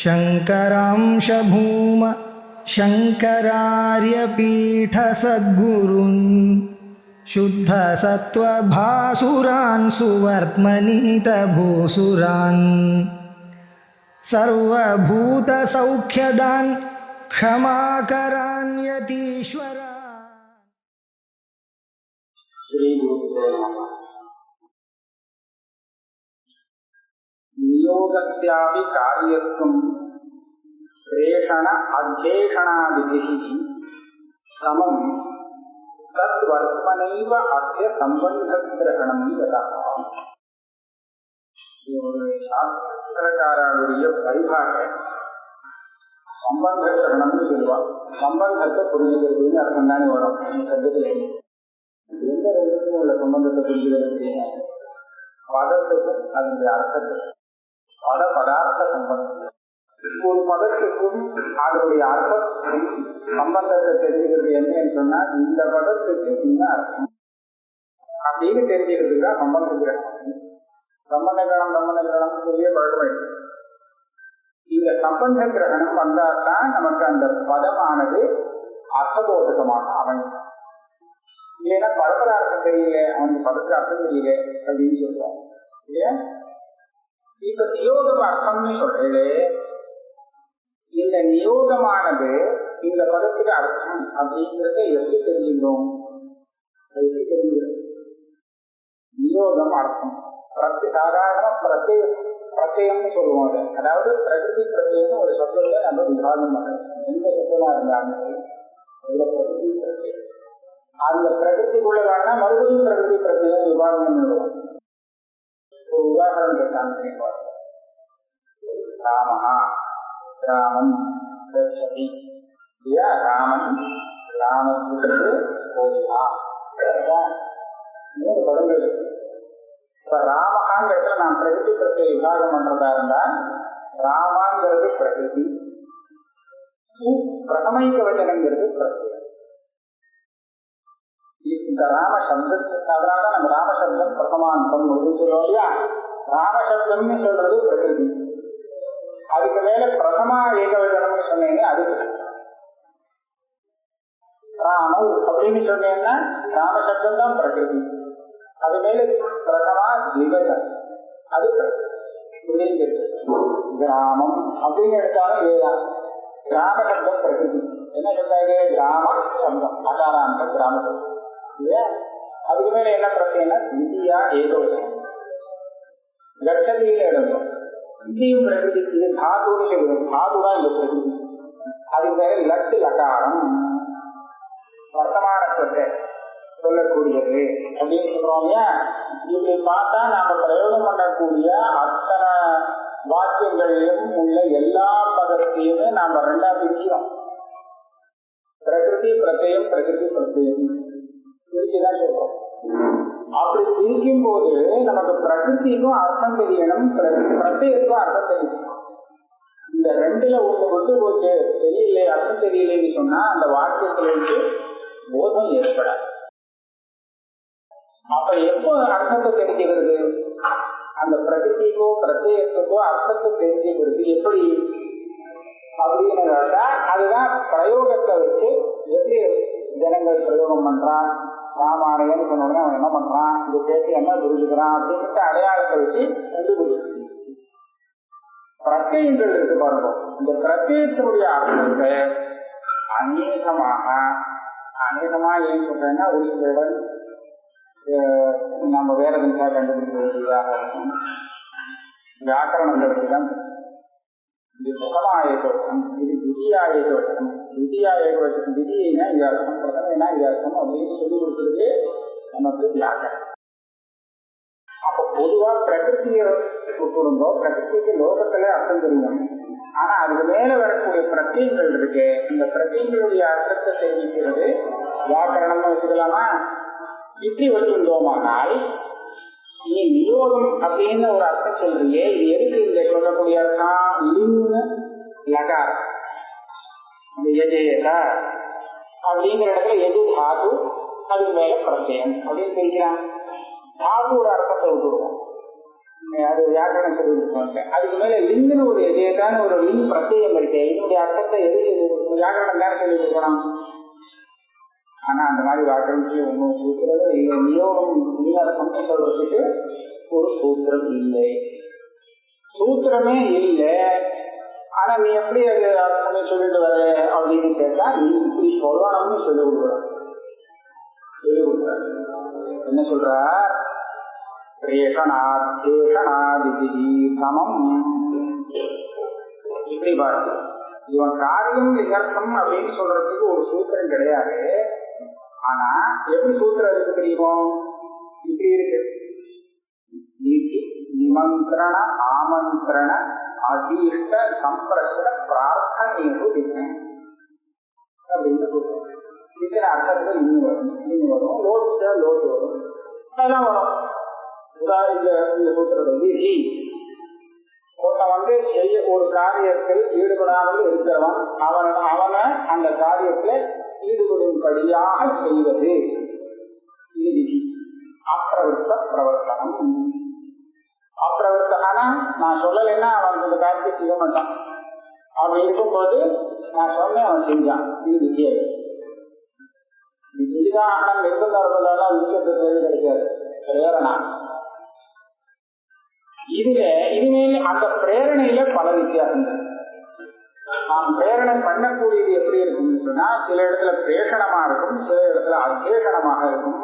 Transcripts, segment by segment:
शङ्करांश भूम शङ्करार्यपीठसद्गुरून् शुद्धसत्त्वभासुरान् सुवर्त्मनीतभूसुरान् सर्वभूतसौख्यदान् क्षमाकरान् यतीश्वरान्। नियोगस्यापि कार्यत्वं प्रेषण अध्येषणादिभिः समं तद्वर्त्मनैव अस्य सम्बन्धग्रहणं यतः சாஸ்திரக்காரருடைய பரிபாஷை சம்பந்த கிரகணம்னு சொல்லுவாங்க. சம்பந்தத்தை புரிஞ்சுக்கிறதுன்னு அர்த்தம் தானே வரும் சப்தத்துல. எந்த ரெண்டுக்கும் உள்ள சம்பந்தத்தை புரிஞ்சுக்கிறது பதத்துக்கும் அதனுடைய அர்த்தத்துக்கும் பத பதார்த்த சம்பந்தம். ஒரு பதத்துக்கும் அதனுடைய அர்த்தம் சம்பந்தத்தை தெரிஞ்சுக்கிறது என்னன்னு சொன்னா இந்த பதத்துக்கு இந்த அர்த்தம் அப்படின்னு தெரிஞ்சுக்கிறதுக்கு தான் சம்பந்த கிரகணம். சம்பந்த கிரகணம் சொல்லிய பழக்கமாயிடுச்சு. இந்த சம்பந்த கிரகணம் வந்தால்தான் நமக்கு அந்த பதமானது அர்த்தபோதகமாக அமையும். இல்லைன்னா படத்துல அர்த்தம் தெரியல, அவனுக்கு படத்துல அர்த்தம் தெரியல அப்படின்னு சொல்லுவாங்க. இல்லையா? இப்ப நியோகம் அர்த்தம்னு சொல்றே, இந்த நியோகமானது இந்த பதத்துக்கு அர்த்தம் அப்படிங்கிறத எப்படி தெரிஞ்சுக்கிறோம்? எப்படி தெரிஞ்சுக்கிறோம்? நியோகம் அர்த்தம் சாதாரண பிரத்யம்னு சொல்லுவாங்க. அதாவது பிரகிருதி பிரத்யம்னு ஒரு சொற்கள்ல நம்ம விவாதம் பண்றோம். எந்த சொற்கமா இருந்தாலும் பிரகிருதி பிரத்யம், அந்த பிரகிருதிக்குள்ள வேணா மறுபடியும் பிரகிருதி பிரத்யம் விவாதம் பண்ணுவோம். ஒரு உதாரணம் கேட்டாங்க. ராமஹா ராமம் ரட்சதி. ராமன் ராமத்துக்கு கோயிலா, மூணு படங்கள் இருக்கு. இப்ப ராமகாங்கிறதுல நான் பிரகிருதி பிரத்ய விவாதம் பண்றதா இருந்தா ராமாங்கிறது பிரகிருதி, பிரதமைக்க வச்சனங்கிறது பிரத்யம். இந்த ராம சப்தத்துக்கு அதனாலதான் நம்ம ராமசப்தம் பிரதமாந்தம் அப்படின்னு சொல்லுவோம் இல்லையா? ராமசப்தம்னு சொல்றது பிரகிருதி. அதுக்கு மேல பிரதமா ஏகவச்சனம்னு சொன்னீங்கன்னா அதுக்கு ராம அப்படின்னு சொன்னீங்கன்னா ராமசப்தம் தான் பிரகிருதி. அது மேல பிரதமா திவஜம் அது கிராமம் அப்படின்னு எடுத்தாலும் இதுதான் கிராமசப்தம் பிரகிருதி. என்ன சொல்றாங்க? கிராம சப்தம் அகாராந்த கிராம சப்தம் இல்லையா? அதுக்கு மேல என்ன பிரச்சனைனா இந்தியா ஏகவச்சனம் கட்சதியில இடம்பெறும். இந்தியும் பிரகிருதி, இது தாதுன்னு சொல்லுவோம். தாதுதான் இந்த பிரகிருதி. அதுக்கு மேல லட்டு லகாரம் வர்த்தமானத்தை சொல்லக்கூடியது அப்படின்னு சொல்றோம் இல்லையா? இப்படி பார்த்தா நாம பிரயோகம் பண்ணக்கூடிய அத்தனை வாக்கியங்களிலும் உள்ள எல்லா பதத்தையுமே நாம ரெண்டா பிரிக்கிறோம். பிரகிருதி பிரத்யம் பிரகிருதி பிரத்யம் பிரிச்சுதான் சொல்றோம். அப்படி பிரிக்கும் போது நமக்கு பிரகிருதிக்கும் அர்த்தம் தெரியணும், பிரத்யத்துக்கும் அர்த்தம் தெரியணும். இந்த ரெண்டுல ஒண்ணு கொண்டு போச்சு தெரியல, அர்த்தம் தெரியலன்னு சொன்னா அந்த வாக்கியத்திலிருந்து போதம் ஏற்படாது. அப்ப எப்போ அர்த்தத்தை தெரிஞ்சுக்கிறது? அந்த பிரகிருதிக்கோ பிரத்யத்துக்கோ அர்த்தத்தை தெரிஞ்சுக்கிறது எப்படி அப்படின்னு கேட்டா அதுதான் பிரயோகத்தை வச்சு எப்படி ஜனங்கள் பிரயோகம் பண்றான். ராமாயணம் சொன்னோடனே அவன் என்ன பண்றான், இது கேட்டு என்ன புரிஞ்சுக்கிறான் அப்படின்ட்டு அடையாளத்தை வச்சு கண்டுபிடிச்சு பிரத்யங்கள் இருக்கு பாருங்க. இந்த பிரத்யத்தினுடைய அர்த்தத்தை அநேகமா ஏன் சொல்றேன்னா ஒரு சிலருடன் நம்ம வேற விதமாக கண்டுபிடிக்க வேண்டியதாக இருக்கும். வியாக்கரணங்களுக்கு தான் இது பிரதமா ஏகவச்சனம், இது திதியா ஏகவச்சனம். திதியா ஏகவச்சனம் திதினா இது அர்த்தம், பிரதமைனா இது அர்த்தம் அப்படின்னு சொல்லி கொடுக்குறது நமக்கு வியாக்கரணம். அப்ப பொதுவா பிரகிருதியை கொடுங்கோ, பிரகிருதிக்கு லோகத்துல அர்த்தம் தெரியும். ஆனா அதுக்கு மேல வரக்கூடிய பிரத்யங்கள் இருக்கு, இந்த பிரத்யங்களுடைய அர்த்தத்தை தெரிவிக்கிறது வியாக்கரணம்னு வச்சுக்கலாமா? இப்படி வச்சுட்டோமானால் நீ நியோகம் அப்படின்னு ஒரு அர்த்தம் சொல்றியே, இது எதுக்கு இந்த சொல்லக்கூடிய அர்த்தம்? லிங்க லகார் எஜேகா அப்படிங்கிற இடத்துல எது தாது, அதுக்கு மேல பிரத்யம் அப்படின்னு தெரிஞ்சான். தாது ஒரு அர்த்தத்தை விட்டுருவோம். அது வியாக்கரணம் சொல்லி கொடுப்பாங்க. அதுக்கு மேல லிங்குன்னு ஒரு எதையதான ஒரு லிங் பிரத்யேகம் இருக்கு. இதனுடைய அர்த்தத்தை வியாக்கரணம் தானே சொல்லி கொடுக்கணும். ஆனா அந்த மாதிரி வியாக்கரணத்துல ஒன்றும் சூத்திரமே இல்லை. நியோகம் நீலரசம்னு சொல்றதுக்கு ஒரு சூத்திரம் இல்லை, சூத்திரமே இல்லை. ஆனா நீ எப்படி அது அர்த்தமே சொல்லிட்டு வர அப்படின்னு கேட்டா நீ இப்படி சொல்லணும்னு சொல்லி கொடுக்குற. என்ன சொல்ற? சமம் இப்படி பாரு. இவன் காரியம் லிங்கர்த்தம் அப்படின்னு சொல்றதுக்கு ஒரு சூத்திரம் கிடையாது. ஆனா எப்படி சூத்திரம் இருக்கு தெரியுமோ? இப்படி இருக்கு. நிமந்திரண ஆமந்திரண அதீஷ்ட சம்பிரஷ்ட பிரார்த்தனைக்கு அப்படின்னு சொல்றோம். இத்தனை அர்த்தத்துல நீங்க வரும், லோட்டு வரும், அதெல்லாம் வரும். இந்த சூத்திரத்தை விதி ஒருத்தன் செய்ய ஒரு காரியத்தில் ஈடுபடாமல் இருக்கிறவன் அவனை அந்த காரியத்துல ஈடுபடும்படியாக செய்வது இது விதி. அப்பிரவருத்த பிரவர்த்தனம். அப்பிரவர்த்தனா நான் சொல்லலைன்னா அவன் இந்த காரியத்தை செய்ய மாட்டான். அவன் இருக்கும்போது நான் சொன்னேன், அவன் செஞ்சான். இது விதியை இதுதான். ஆனா நிர்பந்தம் விஷயத்துக்கு கிடைக்காது. பிரேரணா இனிமேல் அந்த பிரேரணையில பல வித்தியாசங்கள். நாம் பிரேரணை பண்ணக்கூடியது எப்படி இருக்கும்னு சொன்னா, சில இடத்துல பிரேஷணமா இருக்கும், சில இடத்துல அசேஷணமாக இருக்கும்,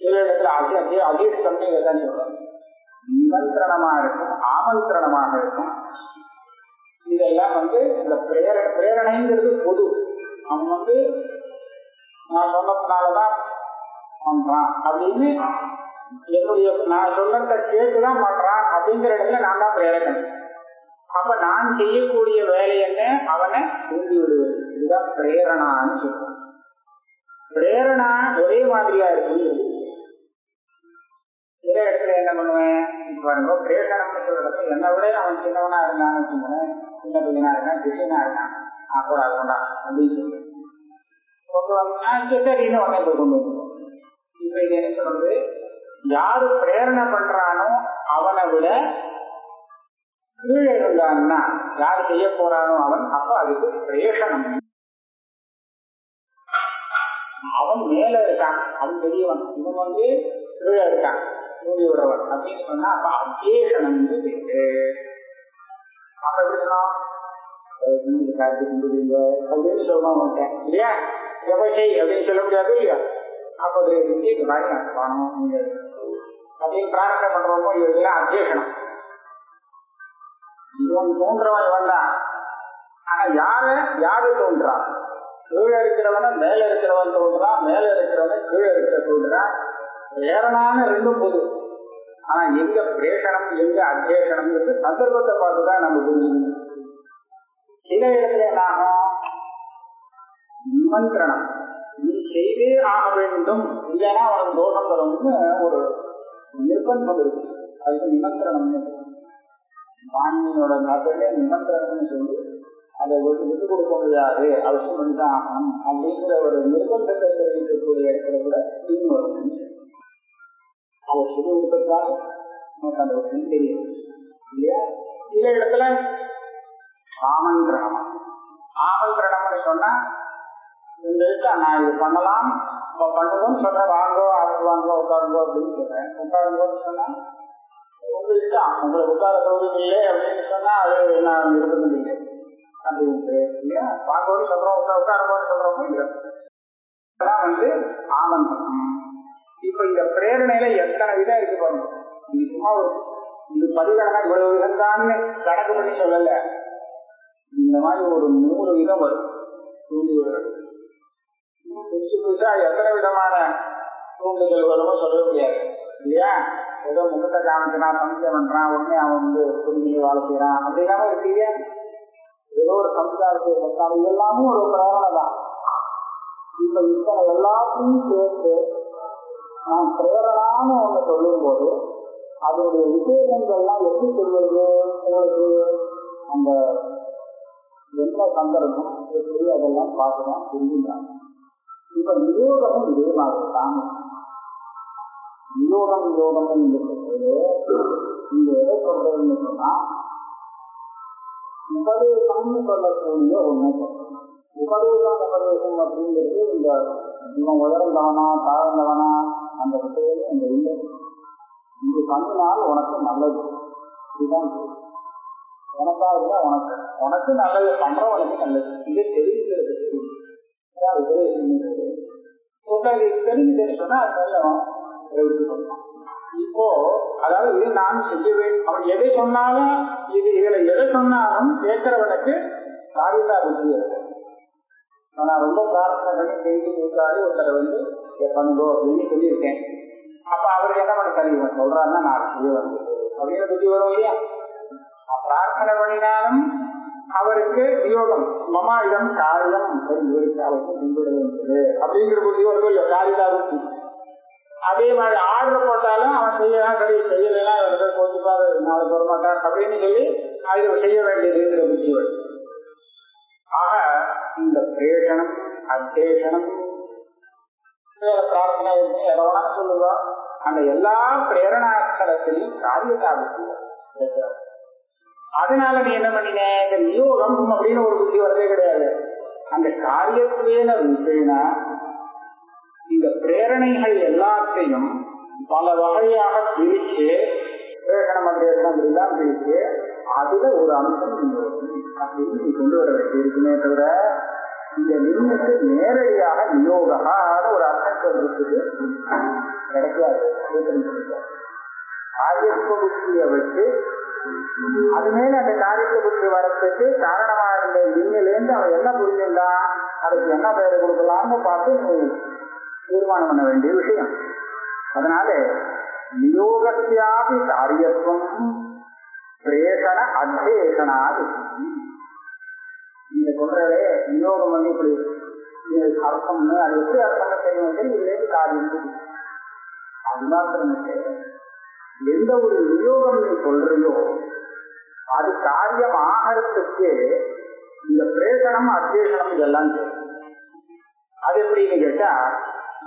சில இடத்துல அதீஷ்டம்னு இதான் சொல்றோம். நிமந்திரணமா இருக்கும், ஆமந்திரணமாக இருக்கும். இதெல்லாம் இந்த பிரேரணைங்கிறது பொது. அவன் நான் சொன்னதுனாலதான் பண்றான் அப்படின்னு, என்னுடைய நான் சொன்னதை கேட்டுதான் பண்றான் அப்படிங்கிற இடத்துல நான் தான் பிரேரகன். அப்ப நான் செய்யக்கூடிய வேலை என்ன? அவனை தூண்டி விடுவது. இதுதான் பிரேரணான்னு சொல்றோம். பிரேரணா ஒரே மாதிரியா இருக்கு. சில இடத்துல என்ன பண்ணுவேன் பாருங்க, பிரேஷனம்னு சொல்றப்ப என்னை விட அவன் சின்னவனா இருந்தான்னு வச்சுக்கோங்க, சின்ன பையனா இருக்கான், திசைனா இருக்கான், கூட அது கொண்டா அப்படின்னு சொல்லுவேன். சரின்னு உடனே போய் கொண்டு வந்துடுவோம். இப்ப இது என்ன சொல்றது? யாரு பிரேரணை பண்றானோ அவனை விட கீழே இருந்தான்னா, யாரு செய்ய போறானோ அவன், அப்ப அதுக்கு பிரேஷனம். அவன் மேல இருக்கான், அவன் பெரியவன், இவன் கீழே இருக்கான், தூண்டி விடுறவன் அப்படின்னு சொன்னா அப்ப அத்தியேஷனம் பேரு. அப்ப எப்படி சொன்னோம்? அப்படின்னு சொல்லணும் அவன்கிட்ட இல்லையா? எவசை அப்படின்னு சொல்ல முடியாது இல்லையா? அப்ப அது மாதிரி பணம் அப்படின்னு பிரார்த்தனை பண்றோமோ இதெல்லாம் அத்தியேஷனம். இவன் தோன்றவன் இவன் தான். ஆனா யாரு தோன்றான்? கீழே இருக்கிறவன மேல இருக்கிறவன் தோன்றான், மேல இருக்கிறவன கீழே இருக்கிற தோன்றான். வேறனான ரெண்டும் பொது. ஆனா எங்க பிரேஷனம் எங்க அத்தியேஷனம் சந்தர்ப்பத்தை பார்த்துதான் நம்ம புரிஞ்சுக்கணும். சில இடத்துல என்னாகும்? நிமந்திரணம், நீ செய்தே ஆக வேண்டும், இல்லைன்னா அவனுக்கு தோஷம் வரும்னு ஒரு நிர்பந்தம் இருக்கு. அதுக்கு நிமந்திரணம்னு வாணியோட நாட்டிலே நிமந்திரணம்னு சொல்லி அதை விட்டு கொடுக்க முடியாது, அவசியம் பண்ணிதான் ஆகணும் அப்படிங்கிற ஒரு நிர்பந்தத்தை தெரிவிக்கக்கூடிய இடத்துல கூட தீங்கு வரும். அவர் சொல்லி கொடுத்ததால் நமக்கு அந்த ஒரு தெரியும் இல்லையா? சில இடத்துல ஆமந்திரணம். ஆமந்திரணம்னு சொன்னா உங்களுக்கு நான் இது பண்ணலாம், இப்போ பண்ணுவோம்னு சொல்றேன், வாங்கோ அது வாங்கோ உட்காருங்கோ அப்படின்னு சொல்றேன். உட்காருங்கோன்னு சொன்னா உங்களுக்கு உங்களுக்கு உட்கார சௌகரியம் இல்லை அப்படின்னு சொன்னா அது நான் இருந்தது இல்லை அப்படின்ட்டு இல்லையா? வாங்கோன்னு சொல்றோம், உட்காருங்கோன்னு சொல்றோமோ இல்லை. அதெல்லாம் ஆமந்திரணம். இப்ப இந்த பிரேரணையில எத்தனை விதம் இருக்கு பாருங்க. இது சும்மா இது பரிகரணை இவ்வளவு விதத்தான்னு கணக்கு பண்ணி சொல்லல. இந்த மாதிரி ஒரு 100 விதம் வரும். தூண்டி விடுறது புதுசு புதுசா எத்தனை விதமான தூண்டுதல் வருமோ சொல்ல முடியாது இல்லையா? ஏதோ முகத்தை காமிக்கிறான், சமைச்சம் பண்றான், உடனே அவன் புரிஞ்சு வாழ செய்யறான் அப்படின்னாம இருக்கு இல்லையா? ஏதோ ஒரு சம்ஸ்காரத்தை பத்தாலும் இதெல்லாமும் ஒரு பிரேரணை தான். இப்ப இத்தனை எல்லாத்தையும் சேர்த்து நான் பிரேரணான்னு ஒண்ணு சொல்லும் போது அதனுடைய விசேஷங்கள்லாம் எப்படி சொல்வது? உங்களுக்கு அந்த என்ன சந்தர்ப்பம் எப்படி அதெல்லாம் பார்க்கணும் புரிஞ்சுக்கிறாங்க. இப்ப நியோகமும் இதே மாதிரி தான். நியோகம் யோகம் இங்க எதை சொல்றதுன்னு சொன்னா உபதேசம்னு சொல்லக்கூடிய ஒண்ணு. உபதேசம் அப்படிங்கிறது இந்த இவன் உயர்ந்தவனா தாழ்ந்தவனா அந்த விஷயம் இந்த இல்லை. இது பண்ணினால் உனக்கு நல்லது, இதுதான் உனக்கா இருந்தா உனக்கு நல்லது பண்றவனுக்கு நல்லது. இது தெரிவிக்கிறதுக்கு தெரிவிச்சு சொன்னா அது சொல்லலாம். இப்போ அதாவது நான் செய்ய வேண்டும், அவன் எதை சொன்னாலும் இதுல எதை சொன்னாலும் கேட்கிறவனுக்கு காரியதா புத்தி இருக்கும். நான் ரொம்ப பிரார்த்தனை பண்ணி செய்தி கொடுத்தாரு ஒருத்தரை வந்து பண்ணுதோ அப்படின்னு சொல்லியிருக்கேன். அப்ப அவர் என்ன பண்ண தெரியும் சொல்றாருன்னா நான் செய்ய வேண்டியது அப்படின்னு புத்தி வரும் இல்லையா? பிரார்த்தனை பண்ணினாலும் அவருக்கு வியோகம் மமா இடம் காரியம் இவருக்கு அவருக்கு பின்பற்ற வேண்டியது அப்படிங்கிற புத்தி வரும் இல்லையா? காரியதா புத்தி. அதே மாதிரி ஆர்டர் போட்டாலும் அவன் செய்யலாம் சரி செய்யலாம் போட்டுப்பாரு நாளைக்கு வர மாட்டார் அப்படின்னு சொல்லி அது செய்ய வேண்டியதுங்கிற புத்தி வரும். ஆக இந்த பிரேஷனம் அத்தேஷனம் பிரார்த்தனை எதவனா சொல்லுதோ அந்த எல்லா பிரேரணாக்களத்திலையும் காரியதா புத்தி. அதனால நீ என்ன பண்ணின இந்த நியோகம் அப்படின்னு ஒரு புத்தி வரதே கிடையாது. அந்த காரியத்திலேன விஷயம்னா இந்த பிரேரணைகள் எல்லாத்தையும் பல வகையாக பிரிச்சு பிரேஷனம் அப்படிலாம் பிரிச்சு அதுல ஒரு அம்சம் அப்படின்னு நீ கொண்டு வர வேண்டியிருக்குமே தவிர இந்த நியமத்து நேரடியாக நியோகான ஒரு அர்த்தம் இருக்குது கிடைக்காது. காரியத்துவ புத்தியை வச்சு அது மேல அந்த காரியத்தை புத்தி வரத்துக்கு காரணமா இருந்த இன்னிலேருந்து அவன் என்ன புரிஞ்சுட்டான் அதுக்கு என்ன பெயரை கொடுக்கலாம்னு பார்த்து நீ தீர்மானம் பண்ண வேண்டிய விஷயம். அதனால நியோகத்தியாபி காரியத்துவம் பிரேஷன அத்தேஷனாது. நீங்க சொல்றதே நியோகம் வந்து இப்படி அர்த்தம்னு அது எப்படி அர்த்தம் தெரியும் இதுலேருந்து காரியம் அது மாத்திரமே எந்த ஒரு நியோகம் நீ சொல்றியோ அது காரியம் ஆகிறதுக்கு இந்த பிரேஷனம் அத்தேஷனம் இதெல்லாம் அது எப்படின்னு கேட்டா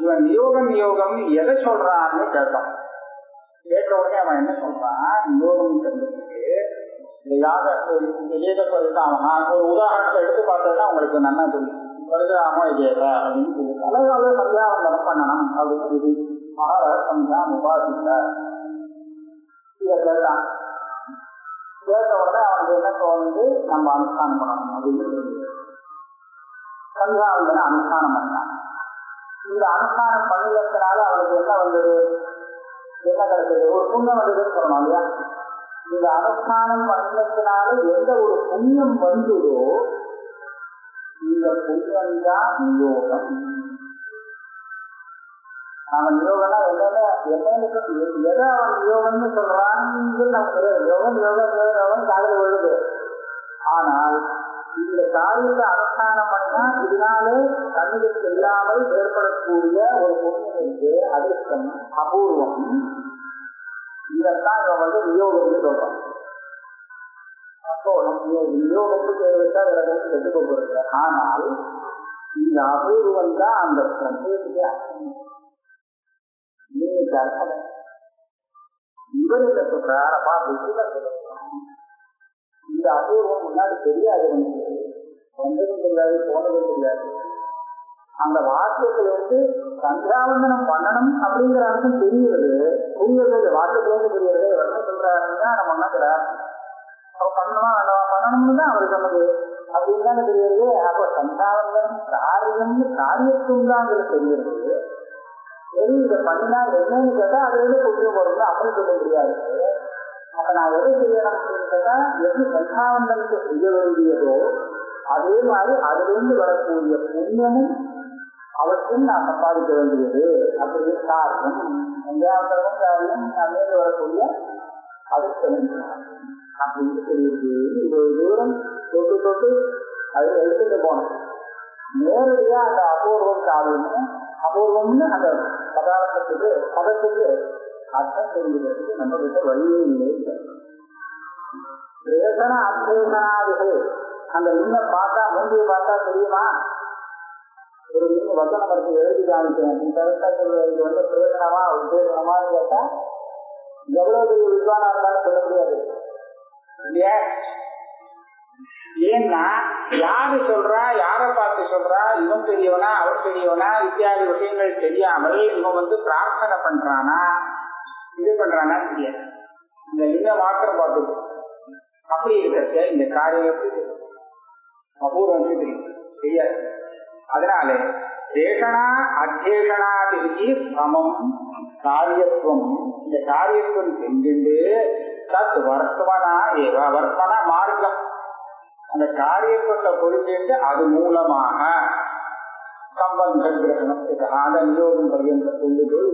இவன் நியோகம் எதை சொல்றான்னு கேட்டான். கேட்ட உடனே அவன் என்ன சொல்றான் நியோகம் சொல்றதுக்கு ஒரு உதாரணத்தை எடுத்து பார்த்ததுன்னா உங்களுக்கு நல்லா தெரியும். வருகிறாமோ இதேதா அப்படின்னு சொல்லி அழகாக சந்தியாவந்தனம் பண்ணணும் அப்படின்னு சொல்லி மகாராஷ்டிரா உபாசித்த இதை கேட்டான். கேட்ட உடனே அவனுக்கு என்ன தோணுது நம்ம அனுஷ்டானம் பண்ணணும் அப்படின்னு சொல்லி சந்தியாவந்தன அனுஷ்டானம் பண்ணான். இந்த அனுஷ்டானம் பண்ணினதுனால அவனுக்கு என்ன வந்தது என்ன கிடைச்சது ஒரு புண்ணியம் வந்ததுன்னு சொல்லணும் இல்லையா? இந்த அனுஷ்டானம் பண்ணினதுனால எந்த ஒரு புண்ணியம் வந்ததோ இந்த புண்ணியம்தான் நியோகம். அவன் நியோகம்னா என்னன்னு எதை அவன் நியோகம்னு சொல்றான்னு நமக்கு யோகம் காதல் விழுது. ஆனால் இந்த காரியத்தை அனுஷ்டானம் பண்ணா இதனாலே கண்ணுக்கு இல்லாமல் ஏற்படக்கூடிய ஒரு புண்ணியம் இருக்கு, அதிர்ஷ்டம் அபூர்வம். இதைத்தான் இவன் வந்து நியோகம்னு சொல்றான். அப்போ நியோகத்துக்கு வச்சா விரதம் கெட்டு போகிறது. ஆனால் இந்த அபூர்வம் தான் அந்த பிரச்சனைக்கு அர்த்தம். அர்த்தம் இவருக்கு சொல்றாரப்பா இந்த அபூர்வம் முன்னாடி தெரியாது, வந்ததும் தெரியாது போனதும் தெரியாது. அந்த வாக்கியத்துல இருந்து சந்தியாவந்தனம் பண்ணணும் அப்படிங்கிற அர்த்தம் தெரிகிறது, புரியுறது வாக்கியத்துல இருந்து தெரியுறது. என்ன சொல்றாருன்னா நம்ம ஒன்னாக்குறார் பண்ணணுமா பண்ணணும்னு தான் அவர் சொன்னது அப்படின்னு தானே தெரியுது. அப்போ சந்தியாவந்தனம் காரியம்னு காரியத்துவங்கிறது தெரியுது. சரி இதை பண்ணினா என்னன்னு கேட்டா அதுல இருந்து புரியும் போறது அப்படின்னு சொல்ல முடியாது. அப்ப நான் எதை செய்யணும் அப்படின்னு கேட்டா எப்படி சந்தியாவந்தனத்தை செய்ய வேண்டியதோ அதே மாதிரி அதிலிருந்து வரக்கூடிய புண்ணியமும் அவற்றையும் நான் சம்பாதிக்க வேண்டியது அப்படின்னு காரணம். சந்தியாவந்தனமும் காரியம் அதிலிருந்து வரக்கூடிய அதிர்ஷ்டமும் அப்படின்னு தெரியுது. இவ்வளவு தூரம் தொட்டு தொட்டு அதை எடுத்துட்டு போனோம். நேரடியா அந்த அபூர்வம் காரியம்னு அபூர்வம்னு அந்த பதார்த்தத்துக்கு பதத்துக்கு அர்த்தம் தெரிஞ்சுக்கிறதுக்கு நம்ம கிட்ட வழியே இல்லை. பிரேஷன அத்தேஷனாதிகள் அந்த இன்னும் பார்த்தா மூஞ்சியை பார்த்தா தெரியுமா? ஒரு இன்னும் வசனம் இருக்கு எழுதி காமிக்கிறேன். இது வந்து பிரயோஜனமா உத்தேசனமான்னு கேட்டா எவ்வளவு பெரிய வித்வானா இருந்தாலும் சொல்ல முடியாது இல்லையா? ஏன்னா யாரு சொல்றா, யாரை பார்த்து சொல்றா, இவன் பெரியவனா அவன் பெரியவனா இத்தியாதி விஷயங்கள் தெரியாமல் இவன் பிரார்த்தனை பண்றானா இது பண்றானா தெரியாது. இந்த லிங்க மாத்திரம் பார்த்து அப்படி இருக்க இந்த காரியத்துக்கு அபூர்வம் தெரியாது. அதனால தேசனா அத்தியேஷனாதிக்கு சமம் காரியத்துவம், இந்த காரியத்துவம் செஞ்சுண்டு தத் வர்த்தவனா ஏவ, வர்த்தவனா மார்க்கம், அந்த காரியத்துவத்தை புரிஞ்சுட்டு அது மூலமாக சம்பந்த கிரகணம் அந்த நியோகம் பரியந்த கொண்டு போய்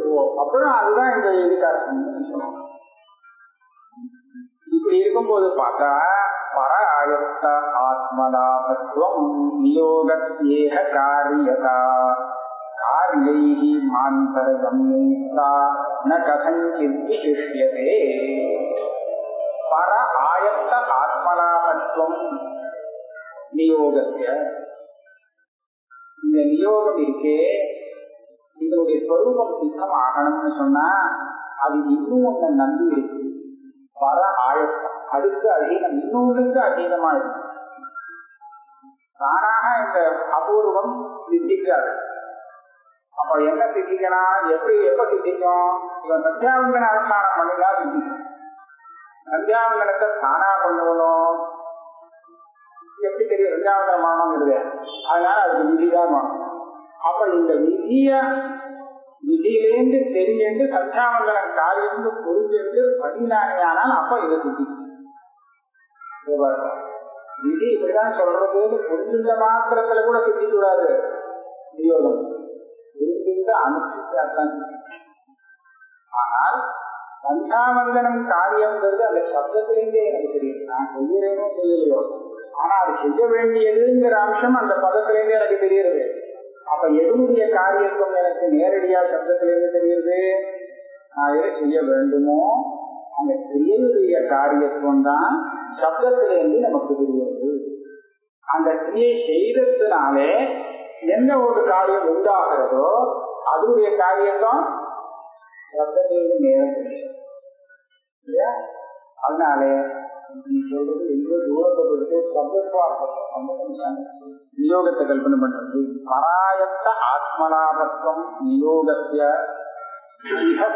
அப்புறம் அதுதான் இந்த எதிர்காலம் சொல்லணும். இப்படி இருக்கும்போது பார்த்தா பராயத்த ஆத்மலாபத்துவம் நியோகத்யேக காரியதா காரியைஹி மாந்தரகம்யதா ந கதஞ்சித் விசிஷ்யதே. பர ஆயத்த ஆத்மலாபத்துவம் நியோகத்ய, இந்த நியோகம் இருக்கே இதனுடைய ஸ்வரூபம் சித்தம் ஆகணும்னு சொன்னா அது இன்னும் ஒன்றை நம்பி இருக்கு. பர ஆயத்தம் அதுக்கு அதீனம், இன்னொன்றுக்கு அதீனமா இருக்கு. தானாக இந்த அபூர்வம் சித்திக்காது. அப்ப என்ன சித்திக்கணும், எப்ப சித்திக்கும்? இவன் சந்தியாவந்தன அனுஷ்டானம் பண்ணிதான் சித்திக்கும். சந்தியாவந்தனத்தை தானா கொள்ளணும் எப்படி தெரியும்? சந்தியாவந்தனம் ஆனோங்கிறது அதனால அதுக்கு விதிதான் வேணும். அப்ப இந்த விதியிலேருந்து தெரிஞ்சு சந்தியாவந்தனம் காரியந்து புரிஞ்சு பண்ணினானால் அப்ப இதை சித்தி. விதி இப்படிதான் சொல்றது, புரிஞ்சுட்ட மாத்திரத்துல கூட சித்தி கூடாது. வியோகம் புரிஞ்சுட்டு அனுஷ்டிச்சாத்தான். ஆனால் சந்தியாவந்தனம் காரியம்ங்கிறது அந்த சப்தத்திலேருந்தே எனக்கு தெரியும். நான் செய்யறேனோ செய்யலையோ, ஆனா அது செய்ய வேண்டியதுங்கிற அம்சம் அந்த பதத்திலேருந்தே எனக்கு தெரியுது. அப்ப எதுடைய காரியத்துவம் எனக்கு நேரடியா சப்தத்திலிருந்து தெரியுது? நான் எதை செய்ய வேண்டுமோ அந்த கிரியையுடைய காரியத்துவம் தான் சப்தத்திலிருந்து நமக்கு தெரியுது. அந்த கிரியை செய்ததுனாலே எந்த ஒரு காரியம் உண்டாகிறதோ அதுடைய காரியத்தான் சப்தத்திலிருந்து நேரம் தெரியும் இல்லையா? அதனாலே நீ சொல்றது எங்கோ தூரத்தை கொடுத்து சப்தத்துவம் நியோகத்தை கல்பனை பண்றது. பராயத்த ஆத்மலாபத்துவம் நியோகத்திய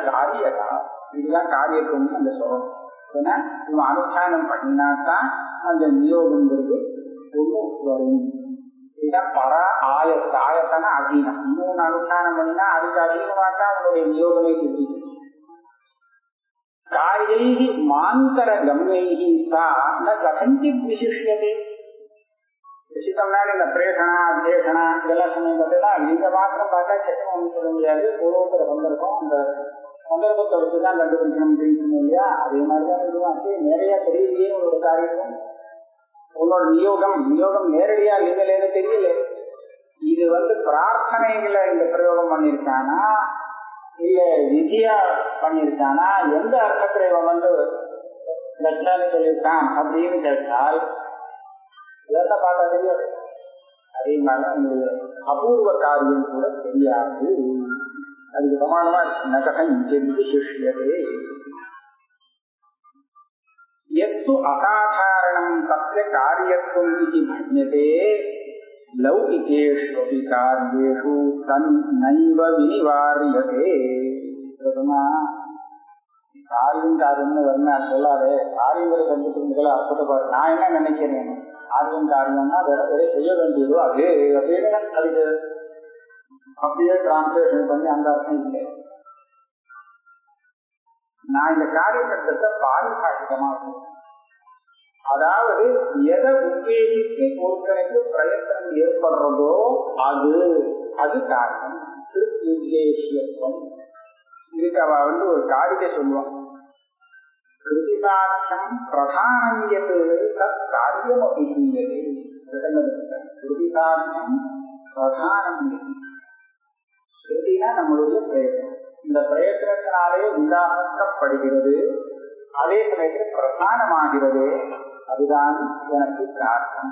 காரியதா, இதுதான் காரியத்துவம் அந்த சொல்லணும். ஏன்னா இவன் அனுஷ்டானம் பண்ணினாத்தான் அந்த நியோகங்கிறது ஒன்று வரும். இதுதான் பர ஆயத்த, ஆயத்தனா அதீனம். இன்னொன்று அனுஷ்டானம் பண்ணினா அதுக்கு அதீனமாத்தான் அவனுடைய நியோகமே தெரியும். காரியைஹி மாந்தர கம்யைஹி சா ந கதஞ்சித் விசிஷ்யதே. விசித்தம்னா இந்த பிரேஷனா அத்தியேஷனா இதெல்லாம் சொன்னது பார்த்தீங்கன்னா நீங்க மாத்திரம் பார்த்தா சட்டம் ஒன்று சொல்ல முடியாது. பூர்வத்துல வந்திருக்கோம், அந்த சந்தர்ப்பத்தை வச்சுதான் கண்டுபிடிக்கணும் அப்படின்னு சொன்னோம் இல்லையா? அதே மாதிரிதான் இதுவாச்சு. நிறைய தெரியலையே உங்களோட காரியம், உங்களோட நியோகம் நேரடியா இல்லைன்னு தெரியல. இது பிரார்த்தனைகளை இந்த பிரயோகம் பண்ணியிருக்கானா இல்ல விதியா பண்ணியிருக்கானா, எந்த அர்த்தத்துல இவன் லட்சான்னு சொல்லியிருக்கான் அப்படின்னு கேட்டால் இதெல்லாம் பார்த்தா தெரியாது. அதே மாதிரி உங்களுடைய அபூர்வ காரியம் கூட தெரியாது. அதுக்கு சமானமா நககம் விசிஷ்யதே. எத்து அசாதாரணம் தத்ய காரியத்துவம் இது மன்யதே லௌகிகேஷ்வபி காரியேஷு தன் நைவ வினிவாரியதே. காரியம்னு வரணும் அது சொல்லாதே. காரியங்களை கண்டுபிடிங்களா அற்புதப்பாரு. நான் என்ன நினைக்கிறேன், காரியம்னா வேற செய்ய வேண்டியதோ அது அப்படின்னு அதுக்கு அப்படியே டிரான்ஸ்லேஷன் பண்ணி அந்த அர்த்தம் இல்லை. நான் இந்த காரியத்தை பாரிபாஷிகமா இருக்கேன். அதாவது எதை உத்தேசித்து ஒருத்தனுக்கு பிரயத்தனம் ஏற்படுறதோ அது காரியம். உத்தேசியத்துவம் இதுக்கு அவ ஒரு காரியத்தை சொல்லுவான். கிருதிகாட்சம் பிரதானங்கியது தத் காரியம் அப்படிங்கிறது. கிருதிகாட்சம் பிரதானம், கிருதினா நம்மளுடைய பிரயத்தனம். இந்த பிரயத்தனத்தினாலே உண்டாக்கப்படுகிறது, அதே சமயத்தில் பிரதானமாகிறது. அதுதான் எனக்கு காரணம்.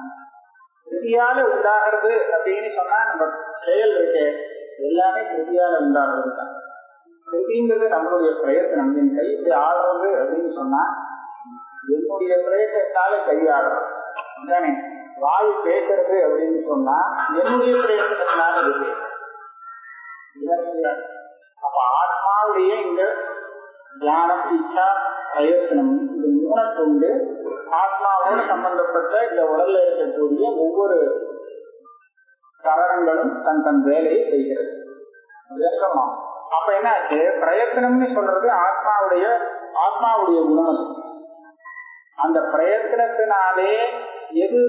கிருதியால உண்டாகிறது அப்படின்னு சொன்னா நம்ம செயல் இருக்கு எல்லாமே கிருதியால உண்டாகிறது தான். கிருதிங்கிறது நம்மளுடைய பிரயத்தனம். என் கை இப்படி ஆடுறது அப்படின்னு சொன்னா என்னுடைய பிரயத்தனால கை ஆடுறது தானே. வாயு பேசுறது அப்படின்னு சொன்னா என்னுடைய பிரயத்தனத்தினால இருக்கு. அப்ப ஆத்மாவுடைய இந்த தியானம், இச்சா, பிரயத்தனம், இந்த மூணை கொண்டு ஆத்மாவோடு சம்பந்தப்பட்ட இந்த உடல்ல இருக்கக்கூடிய ஒவ்வொரு கரணங்களும் தன் தன் வேலையை செய்கிறது. அப்ப என்னாச்சு, பிரயத்தனம்னு சொல்றது ஆத்மாவுடைய குணம். அந்த பிரயத்தனத்தினாலே எது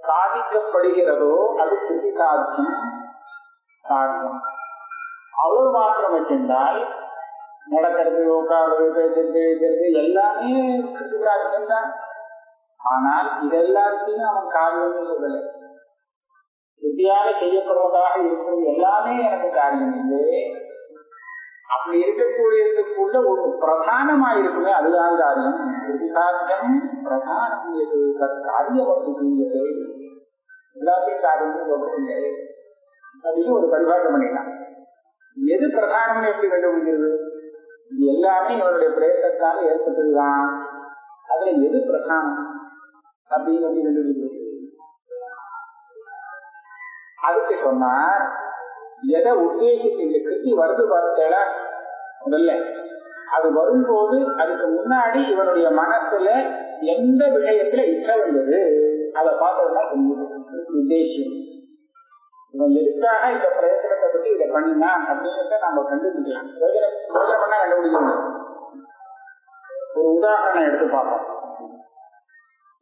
சாதிக்கப்படுகிறதோ அது கிருதி சாத்தியம் சாத்தியம். அவ்வளவு மாற்றம் வச்சிருந்தால் நடக்கிறது, உட்காடுறது, பேசுறது, வைக்கிறது எல்லாமே கிருதி சாத்தியம் தான். ஆனால் இதெல்லாத்தையும் அவன் காரியம்னு சொல்லலை. புத்தியால செய்யப்படுவதாக இருக்கிறது எல்லாமே எனக்கு காரியம் இல்லை. அப்படி இருக்கக்கூடியதுக்குள்ள ஒரு பிரதானமா இருக்குமே அதுதான் காரியம். புதிசாத்தியம் பிரதானம் எது காரியம் அப்படிங்கிறது எல்லாத்தையும் காரியம் சொல்லுங்க அப்படின்னு ஒரு பரிபாஷை பண்ணிடலாம். எது பிரதானம் எப்படி கண்டுபிடிக்கிறது? இது எல்லாமே இவருடைய பிரயத்தனத்தால் ஏற்பட்டதுதான். அதுல எது பிரதானம் அப்படின்னு எப்படி கண்டுபிடிக்கிறது? அதுக்கு சொன்னார், எதை உத்தேசித்து இந்த கிருதி வருது பார்த்தல முதல்ல, அது வரும்போது அதுக்கு முன்னாடி இவனுடைய மனசுல எந்த விஷயத்துல இச்சை வந்தது அதை பார்த்ததுதான் உத்தேசம். இவன் எதுக்காக இந்த பிரயத்தனத்தை பத்தி இதை பண்ணினா அப்படின்றத நம்ம கண்டுபிடிக்கலாம். யோசனை பண்ணா கண்டுபிடிக்கணும். ஒரு உதாரணம் எடுத்து பார்ப்போம்.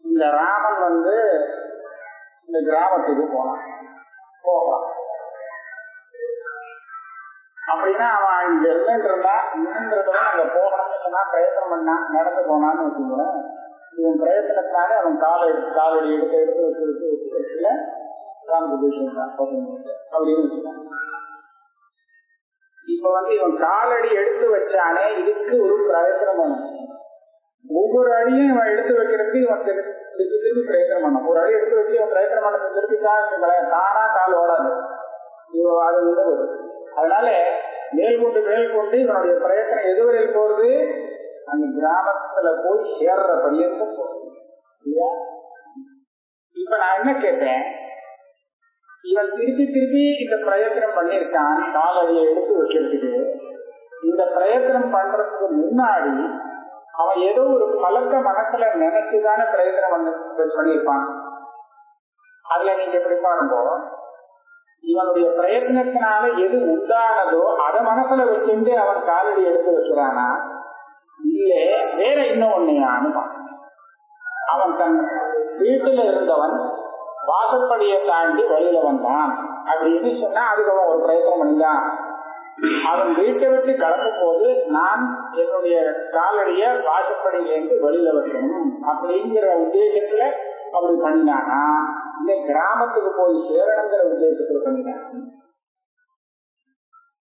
இந்த ராமன் இந்த கிராமத்துக்கு போகலாம் அப்படின்னா அவன் இங்க இல்லைன்றதா இன்னும் அங்க போகணும்னு சொன்னா பிரயத்தனம் பண்ணா நடந்து போனான்னு வச்சுக்கோங்க. இவன் பிரயத்தனத்தினாலே அவன் காலடி எடுத்து வச்சுல ராமகிருஷ்ணன் தான் அப்படின்னு வச்சுக்காங்க. இப்ப இவன் காலடி எடுத்து வச்சானே இதுக்கு ஒரு பிரயத்தனம் பண்ணணும். ஒவ்வொரு அடியும் இவன் எடுத்து வைக்கிறதுக்கு இவன் திருப்பி பிரயத்தனம் பண்ணும். ஒரு அடி எடுத்து வச்சு இவன் பிரயத்தனம் பண்ணது திருப்பி தானா கால் ஓடாது. அது வருது. அதனால மேற்கொண்டு இவனுடைய பிரயத்தனம் எதுவரையில் போறது? அந்த கிராமத்துல போய் சேர்ற பரியந்தம் போகுது இல்லையா? இப்ப நான் என்ன கேட்டேன், இவன் திருப்பி இந்த பிரயத்தனம் பண்ணியிருக்கான் காலடியை எடுத்து வைக்கிறதுக்கு. இந்த பிரயத்தனம் பண்றதுக்கு முன்னாடி அவன் ஏதோ ஒரு பழக்க மனசுல நினைச்சுதானே பிரயத்தனம் பண்ணியிருப்பான். அதுல நீங்க எப்படி பாருங்க, இவனுடைய பிரயத்னத்தினால எது உண்டானதோ அதை மனசுல வச்சுட்டு அவன் காலடி எடுத்து வைக்கிறானா, இல்ல வேற இன்னும் ஒன்னையான்னு அவன் தன் வீட்டுல இருந்தவன் வாசப்படியை தாண்டி வழியில வந்தான் அப்படின்னு சொன்னா அதுக்கு அவன் ஒரு பிரயத்தனம் பண்ணிதான். அவன் வீட்டை விட்டு கிளம்பும் போது நான் என்னுடைய காலடிய வாசப்படியிலேருந்து வெளியில வைக்கணும் அப்படிங்கிற உத்தேசத்துல அப்படி பண்ணினானா, இந்த கிராமத்துக்கு போய் சேரணுங்கிற உத்தேசத்துல பண்ணினான்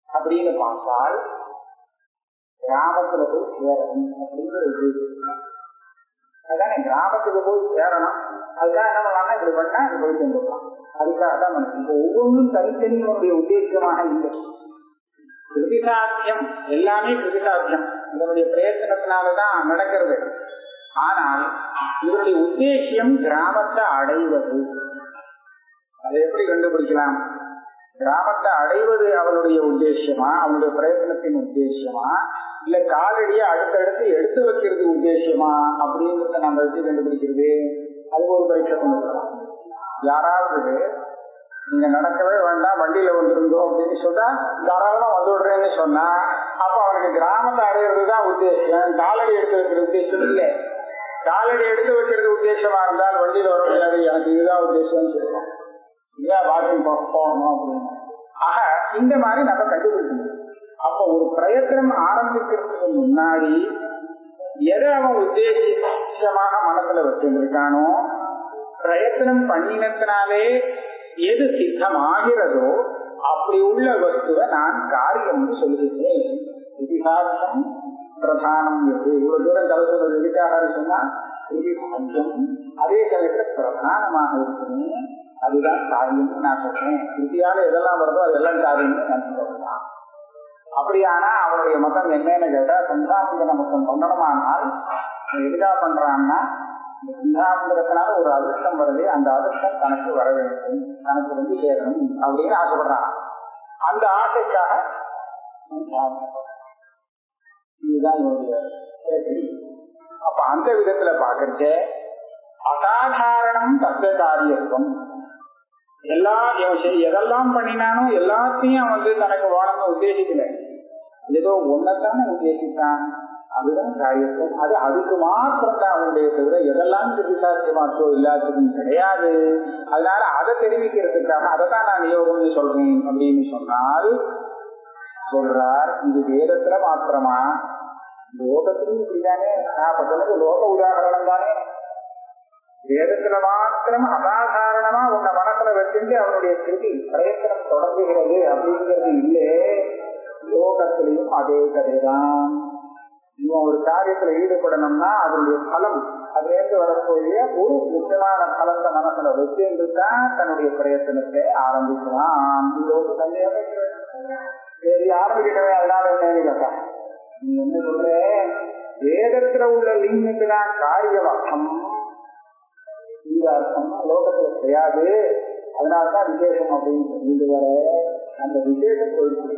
அப்படின்னு பார்த்தால் கிராமத்துல போய் சேரணும் அப்படிங்கிற உத்தேசம். அதுதானே கிராமத்துக்கு போய் சேரணும். அதுக்காக என்ன பண்ணலாம்னா இப்படி பண்ணா இது போய் சேர்ந்துடலாம். அதுக்காக தான் இப்போ ஒவ்வொன்றும் தனித்தனியினுடைய உத்தேசமாக இல்லை. கிருதிசாத்தியம் எல்லாமே கிருதிசாத்தியம் இதனுடைய பிரயத்தனத்தினாலதான் நடக்கிறது. ஆனால் இவருடைய உத்தேசியம் கிராமத்தை அடைவது. அதை எப்படி கண்டுபிடிக்கலாம்? கிராமத்தை அடைவது அவனுடைய உத்தேசமா, அவனுடைய பிரயத்தனத்தின் உத்தேசமா, இல்ல காலடியை அடுத்தடுத்து எடுத்து வைக்கிறது உத்தேசமா அப்படிங்கிறத நம்ம எப்படி கண்டுபிடிக்கிறது? அது ஒரு பரீட்சை கொண்டு வரலாம். யாராவது நீங்க நடக்கவே வேண்டாம் வண்டியில வந்துருந்தோம் அப்படின்னு சொன்னா தாராளமா வந்து விடுறேன்னு சொன்னா அப்ப அவனுக்கு கிராமத்தை அடையிறதுதான் உத்தேசம், காலடி எடுத்து வைக்கிற உத்தேசம் இல்லை. காலடி எடுத்து வைக்கிறது உத்தேசமா இருந்தால் வண்டியில வர முடியாது, எனக்கு இதுதான் உத்தேசம்னு சொல்லுவோம் இல்லையா, வாக்கிங் போகணும் அப்படின்னு. ஆக இந்த மாதிரி நம்ம கண்டுபிடிக்கணும். அப்ப ஒரு பிரயத்தனம் ஆரம்பிக்கிறதுக்கு முன்னாடி எதை அவன் உத்தேசமாக மனசுல வச்சிருக்கானோ, பிரயத்தனம் பண்ணினத்தினாலே எது சித்தமாகிறதோ அப்படி உள்ள வஸ்துவை நான் காரியம் சொல்லுகிறேன். இதிகாசம் பிரதானம் எது இவ்வளவு தூரம் தவிர்த்து எதுக்காக சொன்னா இதிகாசம் அதே சமயத்துல பிரதானமாக இருக்குன்னு அதுதான் காரியம் நான் சொல்றேன். இறுதியால எதெல்லாம் வருதோ அதெல்லாம் காரியம்னு நான் சொல்லலாம். அப்படியானா அவருடைய மதம் என்னன்னு கேட்டா சந்தாபந்தன மதம் பண்ணணுமானால் எதுக்காக பண்றான்னா சந்தாபந்தத்தினால ஒரு அதிர்ஷ்டம் வருது, அந்த அதிர்ஷ்டம் தனக்கு வர வேண்டும், தனக்கு வந்து சேரணும் அப்படின்னு ஆசைப்படுறாங்க. அந்த ஆசைக்காக இதுதான் இவருடைய. அப்ப அந்த விதத்துல பாக்குறச்ச அசாதாரணம் தத்துவ காரியத்துவம். எதெல்லாம் பண்ணினானோ எல்லாத்தையும் அவன் வந்து தனக்கு வாழணும் உத்தேசிக்கல, ஏதோ ஒன்னதானே உத்தேசித்தான், அதுதான் காரியத்துவம். அது அதுக்கு மாத்திரம் தான் அவனுடைய தவிர எதெல்லாம் சாத்தியமாச்சோ எல்லாத்துக்கும் கிடையாது. அதனால அதை தெரிவிக்கிறதுக்காக அதைத்தான் நான் நியோகம்னு சொல்றேன் அப்படின்னு சொன்னால் சொல்றார். இது வேதத்துல மாத்திரமா, லோகத்திலும் இப்படிதானே. நான் சொன்னது லோக உதாரணம் தானே. வேதத்துல மாத்திரம் அசாதாரணமா உன்னை மனசுல வச்சுட்டு அவனுடைய கிருதி பிரயத்தனம் தொடங்குகிறது அப்படிங்கிறது இல்லை. லோகத்திலையும் அதே கதைதான். இவன் ஒரு காரியத்துல ஈடுபடணும்னா அதனுடைய பலம், அதுலேருந்து வரக்கூடிய ஒரு முக்கியமான பலத்தை மனசுல வச்சுட்டு தான் தன்னுடைய பிரயத்தனத்தை ஆரம்பிக்கலாம். இது ஒரு சந்தேகமே சரி ஆரம்பிக்கிட்டவே. அதனால என்னன்னு கேட்டா நீ என்ன சொல்ற, வேதத்துல உள்ள லிங்குக்கு தான் காரியவாக்கம், இந்த அர்த்தம் லோகத்துல கிடையாது, அதனாலதான் விசேஷம் அப்படின்னு சொல்லிட்டு வர அந்த விசேஷம் போயிடுச்சு.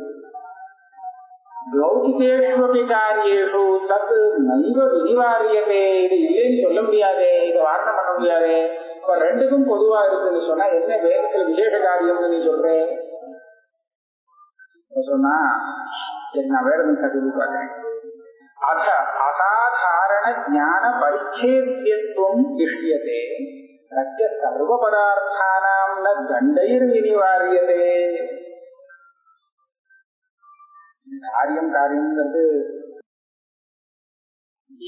லௌகிகேஷு காரியேஷு தத் நைவ வினிவாரியதே. இது இல்லைன்னு சொல்ல முடியாது, இதை வாரணம் பண்ண முடியாது. இப்ப ரெண்டுக்கும் பொதுவா இருக்குன்னு சொன்னா என்ன வேதத்துல விசேஷ காரியம்னு நீ சொல்றேன் சொன்னா நான் வேற கருதி பாக்கிறேன். அத அசாதாரண ஞான பரிச்சேத்யத்துவம் திஷ்யதே சத்திய சர்வ பதார்த்தானாம் ந தண்டைர் வினிவாரியதே. காரியம்ங்கிறது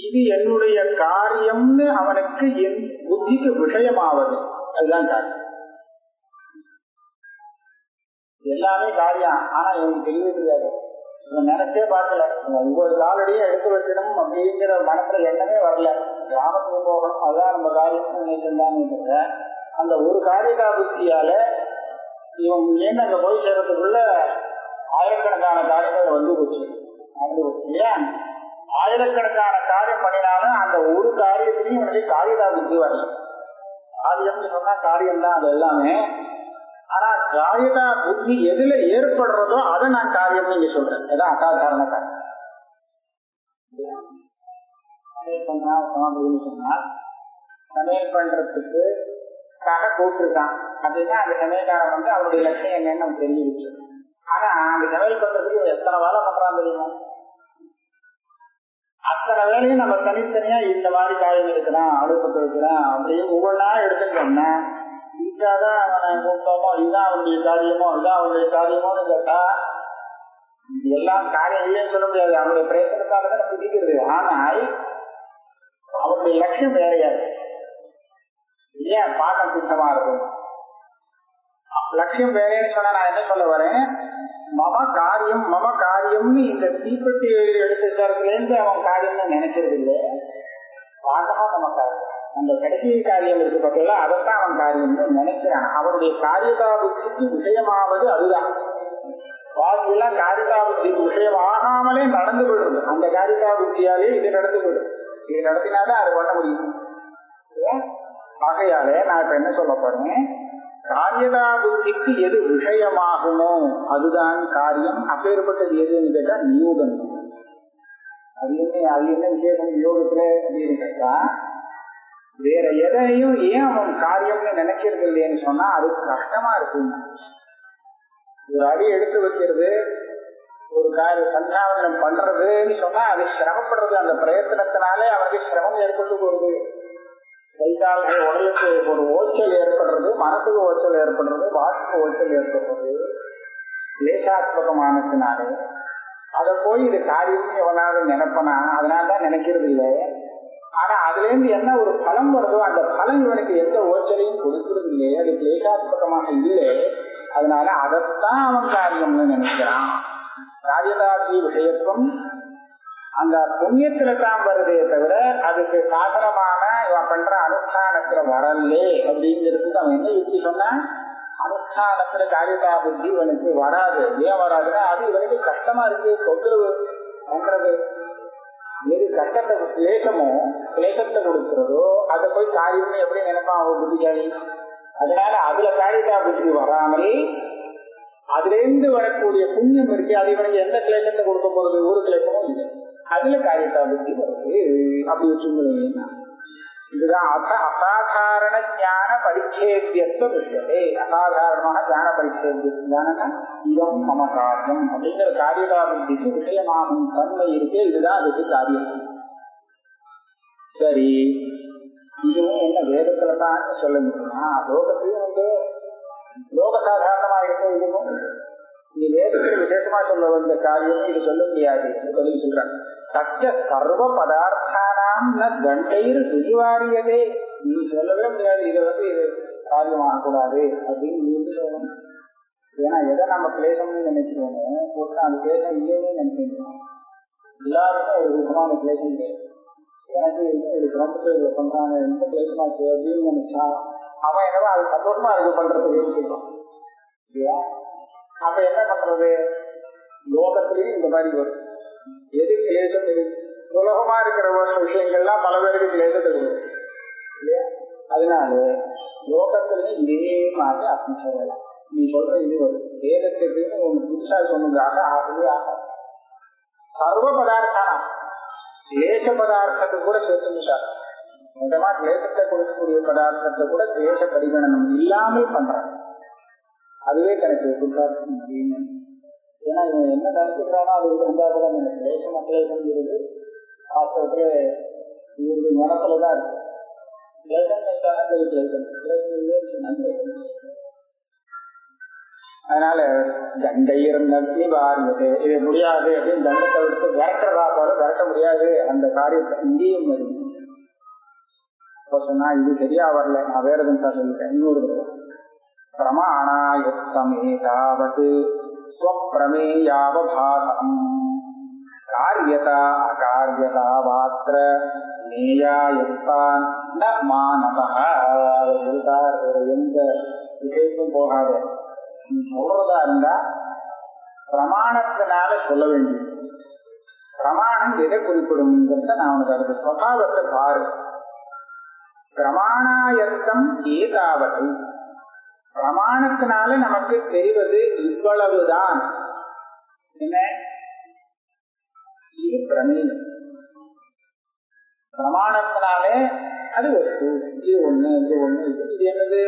இது என்னுடைய காரியம்னு அவனுக்கு என் புத்திக்கு விஷயமாவது, அதுதான் காரியம். எல்லாமே காரியம், ஆனா இவனுக்கு தெரியவே தெரியாது. இவன் நினைச்சே பார்க்கல, ஒவ்வொரு காலடியும் எடுத்து வைக்கணும் அப்படிங்கிற மனசுல எண்ணமே வரல. கிராமத்துக்கு போகணும் அதுதான் நம்ம காரியம்னு நினைச்சிருந்தான்னு அந்த ஒரு காரியதா புத்தியால இவன் ஏன் அங்க போய் சேர்றதுக்குள்ள ஆயிரக்கணக்கான காரியங்கள் வந்து போச்சு. ஏன் ஆயிரக்கணக்கான காரியம் பண்ணினாலும் அந்த ஒரு காரியத்திலையும் எனக்கு காரியதா புத்தி வரல. காரியம்னு சொன்னா காரியம்தான் அது எல்லாமே. ஆனா காரியதா புத்தி எதுல ஏற்படுறதோ அதை நான் காரியம் நீங்க சொல்றேன். அதான் அசாதாரண காரியம். சொன்னா சமையல் பண்றதுக்கு கூப்பிட்டுருக்கான் அப்படின்னா அந்த சமயக்காரன் வந்து அவருடைய லட்சியம் என்னன்னு நம்ம தெரிஞ்சுக்கிச்சு. ஆனா அந்த சமையல் பண்றதுக்கு எத்தனை வேலை பண்றான் தெரியுமா? அத்தனை வேலையும் நம்ம தனித்தனியா இந்த மாதிரி காயம் இருக்கிறான், அடுப்பத்தை வைக்கிறான் அப்படின்னு ஒவ்வொன்றா எடுத்துட்டோம்னா இதுக்காதான் அவனை கூப்பிட்டோமோ, இதுதான் அவனுடைய காரியமோ, இதுதான் அவனுடைய காரியமோன்னு கேட்டா இது எல்லாம் காரியம் இல்லைன்னு சொல்ல முடியாது. அவனுடைய பிரயத்தனத்தால தான் பிடிக்கிறது. ஆனால் அவனுடைய லட்சியம் வேறையாது. ஏன் பாட்டம் குற்றமா இருக்கும்? லட்சியம் வேறேன்னு சொன்னா நான் என்ன சொல்ல வரேன், மம காரியம்னு இந்த தீப்பெட்டி எடுத்துக்கிறதுலேருந்து அவன் காரியம்னு நினைக்கிறது இல்லை. பாட்டமா நம்ம காரியம், அந்த கடைசி காரியம் இருக்கு பார்த்தீங்களா, அதைத்தான் அவன் காரியம்னு நினைக்கிறான். அவனுடைய காரியதா புத்திக்கு விஷயமாவது அதுதான். வாக்கியெல்லாம் காரியதா புத்திக்கு விஷயம் ஆகாமலே நடந்து போயிடுது. அந்த காரியதா புத்தியாலே இது நடந்து போயிடும். இது நடத்தினாதான் அது பண்ண முடியும். ஆகையாலே நான் இப்ப என்ன சொல்ல போறேன், காரியதா புத்திக்கு எது விஷயமாகுமோ அதுதான் காரியம். அப்பேற்பட்டது எதுன்னு கேட்டா நியோகம். அது என்ன விசேஷம் யோகத்துல அப்படின்னு கேட்டா, வேற எதையும் ஏன் அவன் காரியம்னு நினைக்கிறது இல்லைன்னு சொன்னா அது கஷ்டமா இருக்குங்க. ஒரு அடி எடுத்து வைக்கிறது, ஒரு காரிய சந்தியாவதனம் பண்றதுன்னு சொன்னா அது சிரமப்படுறது. அந்த பிரயத்தனத்தினாலே அவனுக்கு சிரமம் ஏற்பட்டு போகுது. கைகால்கள் உடலுக்கு ஒரு ஓச்சல் ஏற்படுறது, மனசுக்கு ஓச்சல் ஏற்படுறது, வாக்குக்கு ஓச்சல் ஏற்படுறது லேசாத்மகமானதுனாலே அதை போய் இது காரியம்னு எவனாவது நினைப்பனா, அதனால்தான் நினைக்கிறது இல்லை. ஆனா அதுல இருந்து என்ன ஒரு பலம் வருதோ அந்த பலம் இவனுக்கு எந்த ஓச்சலையும் கொடுக்கறது இல்லை, அது லேசாத்மகமாக இல்லை. அதனால அதைத்தான் அவன் காரியம்னு நினைக்கிறான். காரியதாசி விஷயத்துவம் அந்த புண்ணியத்துல தான் வருதே தவிர அதுக்கு சாதனமான இவன் பண்ற அனுஷ்டானத்துல வரலே அப்படிங்கிறது அவன் என்ன யுக்தி சொன்னா, அனுஷ்டானத்துல காரியதா புத்தி இவனுக்கு வராது. ஏன் வராதுன்னா அது இவனுக்கு கஷ்டமா இருக்கு. தொந்தரவு பண்றது எது கஷ்டத்தை கிளேசத்தை கொடுக்கிறதோ அதை போய் காரியம்னு எப்படி நினைப்பான் அவன் புத்திசாலி. அதனால அதுல காரியதா புத்தி வராமல் அதுல இருந்து வரக்கூடிய புண்ணியம் இருக்கு. அது இவனுக்கு எந்த கிளேசத்தை கொடுக்க போறது? ஒரு கிளேசமும் இல்லை. அதுல காரியதா புத்தி வருது. அப்படி வச்சுங்களா? இதுதான் அசாதாரண ஞான பரிச்சேத்தியத்துவ விஷயத்தை. அசாதாரணமான ஞான பரிச்சேத்தியம் இதம் மம காரியம் அப்படிங்கிற காரியதா புத்திக்கு விஷயமாகும் தன்மை இருக்கு. இதுதான் அதுக்கு காரியம். சரி, இதுவும் என்ன வேதத்துல தான் சொல்ல முடியுமா? லோகத்தையும் லோக சாதாரணமா இருக்கும். இதுவும் இது வேதத்தில் விசேஷமா சொல்ல வந்த காரியம் இது சொல்ல முடியாது என்று சொல்றாங்க. சச்ச சர்வ பதார்த்தானாம் ந கண்டைர் துரிவாரியதே. நீ சொல்லவே முடியாது இதை இது காரியமாகக்கூடாது அப்படின்னு நீ சொல்லணும். ஏன்னா எதை நம்ம கிளேசம்னு நினைக்கிறோமோ அது கிளேசம் இல்லைன்னு நினைக்கிறோம். எல்லாருக்கும் ஒரு விதமான கிளேசம் இல்லை. எனக்கு ஒரு கிரமத்தை பண்றாங்க எந்த கிளேசமாச்சு அப்படின்னு நினைச்சா அவன் என்னவோ அது சந்தோஷமா இது பண்றதுக்கு சொல்றான் இல்லையா? அப்ப என்ன பண்றது? லோகத்திலையும் இந்த மாதிரி வரும். எது கிளேசம் சுலபமா இருக்கிற விஷயங்கள்லாம் பல பேருக்கு கிளேசத்தை கொடுக்கும் இல்லையா? அதனால லோகத்திலையும் இதே மாதிரி அர்த்தம் சொல்லலாம். நீ சொல்ற இது வரும் வேதத்துக்கு ஒன்று புதுசா சொன்னதாக ஆகவே ஆகாது. சர்வ பதார்த்தம் கிளேச பதார்த்தத்தை கூட சேர்த்துட்டார். மொத்தமா கிளேசத்தை கொடுக்கக்கூடிய பதார்த்தத்தை கூட கிளேச பரிகணனம் இல்லாமல் பண்றாங்க. அதுவே கணக்கு புத்தார்த்தம் அப்படின்னு. ஏன்னா இவன் என்ன நினைச்சுக்கிறானோ அது இருந்தா கூட இந்த கிளேசம் அக்லேசம்ங்கிறது வாஸ்தவத்துல இவருடைய நிலத்துலதான் இருக்கு. கிளேசம் நினைச்சானா அது கிளேசம், கிளேசம். அதனால தண்டையர் நம்பி வாரியது இது முடியாது அப்படின்னு தண்டத்தை விடுத்து விரட்டுறதா போல விரட்ட முடியாது. அந்த காரியத்தை இங்கேயும் வரும். அப்ப சொன்னா இது சரியா வரல, நான் வேற எதுவும் சொல்லிட்டேன். இன்னொரு பிரமாணாயுக்தமேதாவது ஸ்வப்ரமேயாவபாசம் காரியதா அகாரியதா வாத்திர நேயாயுக்தான் ந மானவா. எந்த விஷயத்தும் போகாத. நீ சொல்றதா இருந்தா பிரமாணத்தினால சொல்ல வேண்டியது. பிரமாணம் எதை குறிப்பிடும்ங்கிறத நான் உனக்கு அதுக்கு சுவாவத்தை பாரு. பிரமாணாயத்தம் ஏதாவது பிரமாணத்தினால நமக்கு தெரிவது இவ்வளவுதான். என்ன இது பிரமேயம். பிரமாணத்தினாலே அது வஸ்து. இது ஒண்ணு, இது ஒண்ணு, இது என்னது,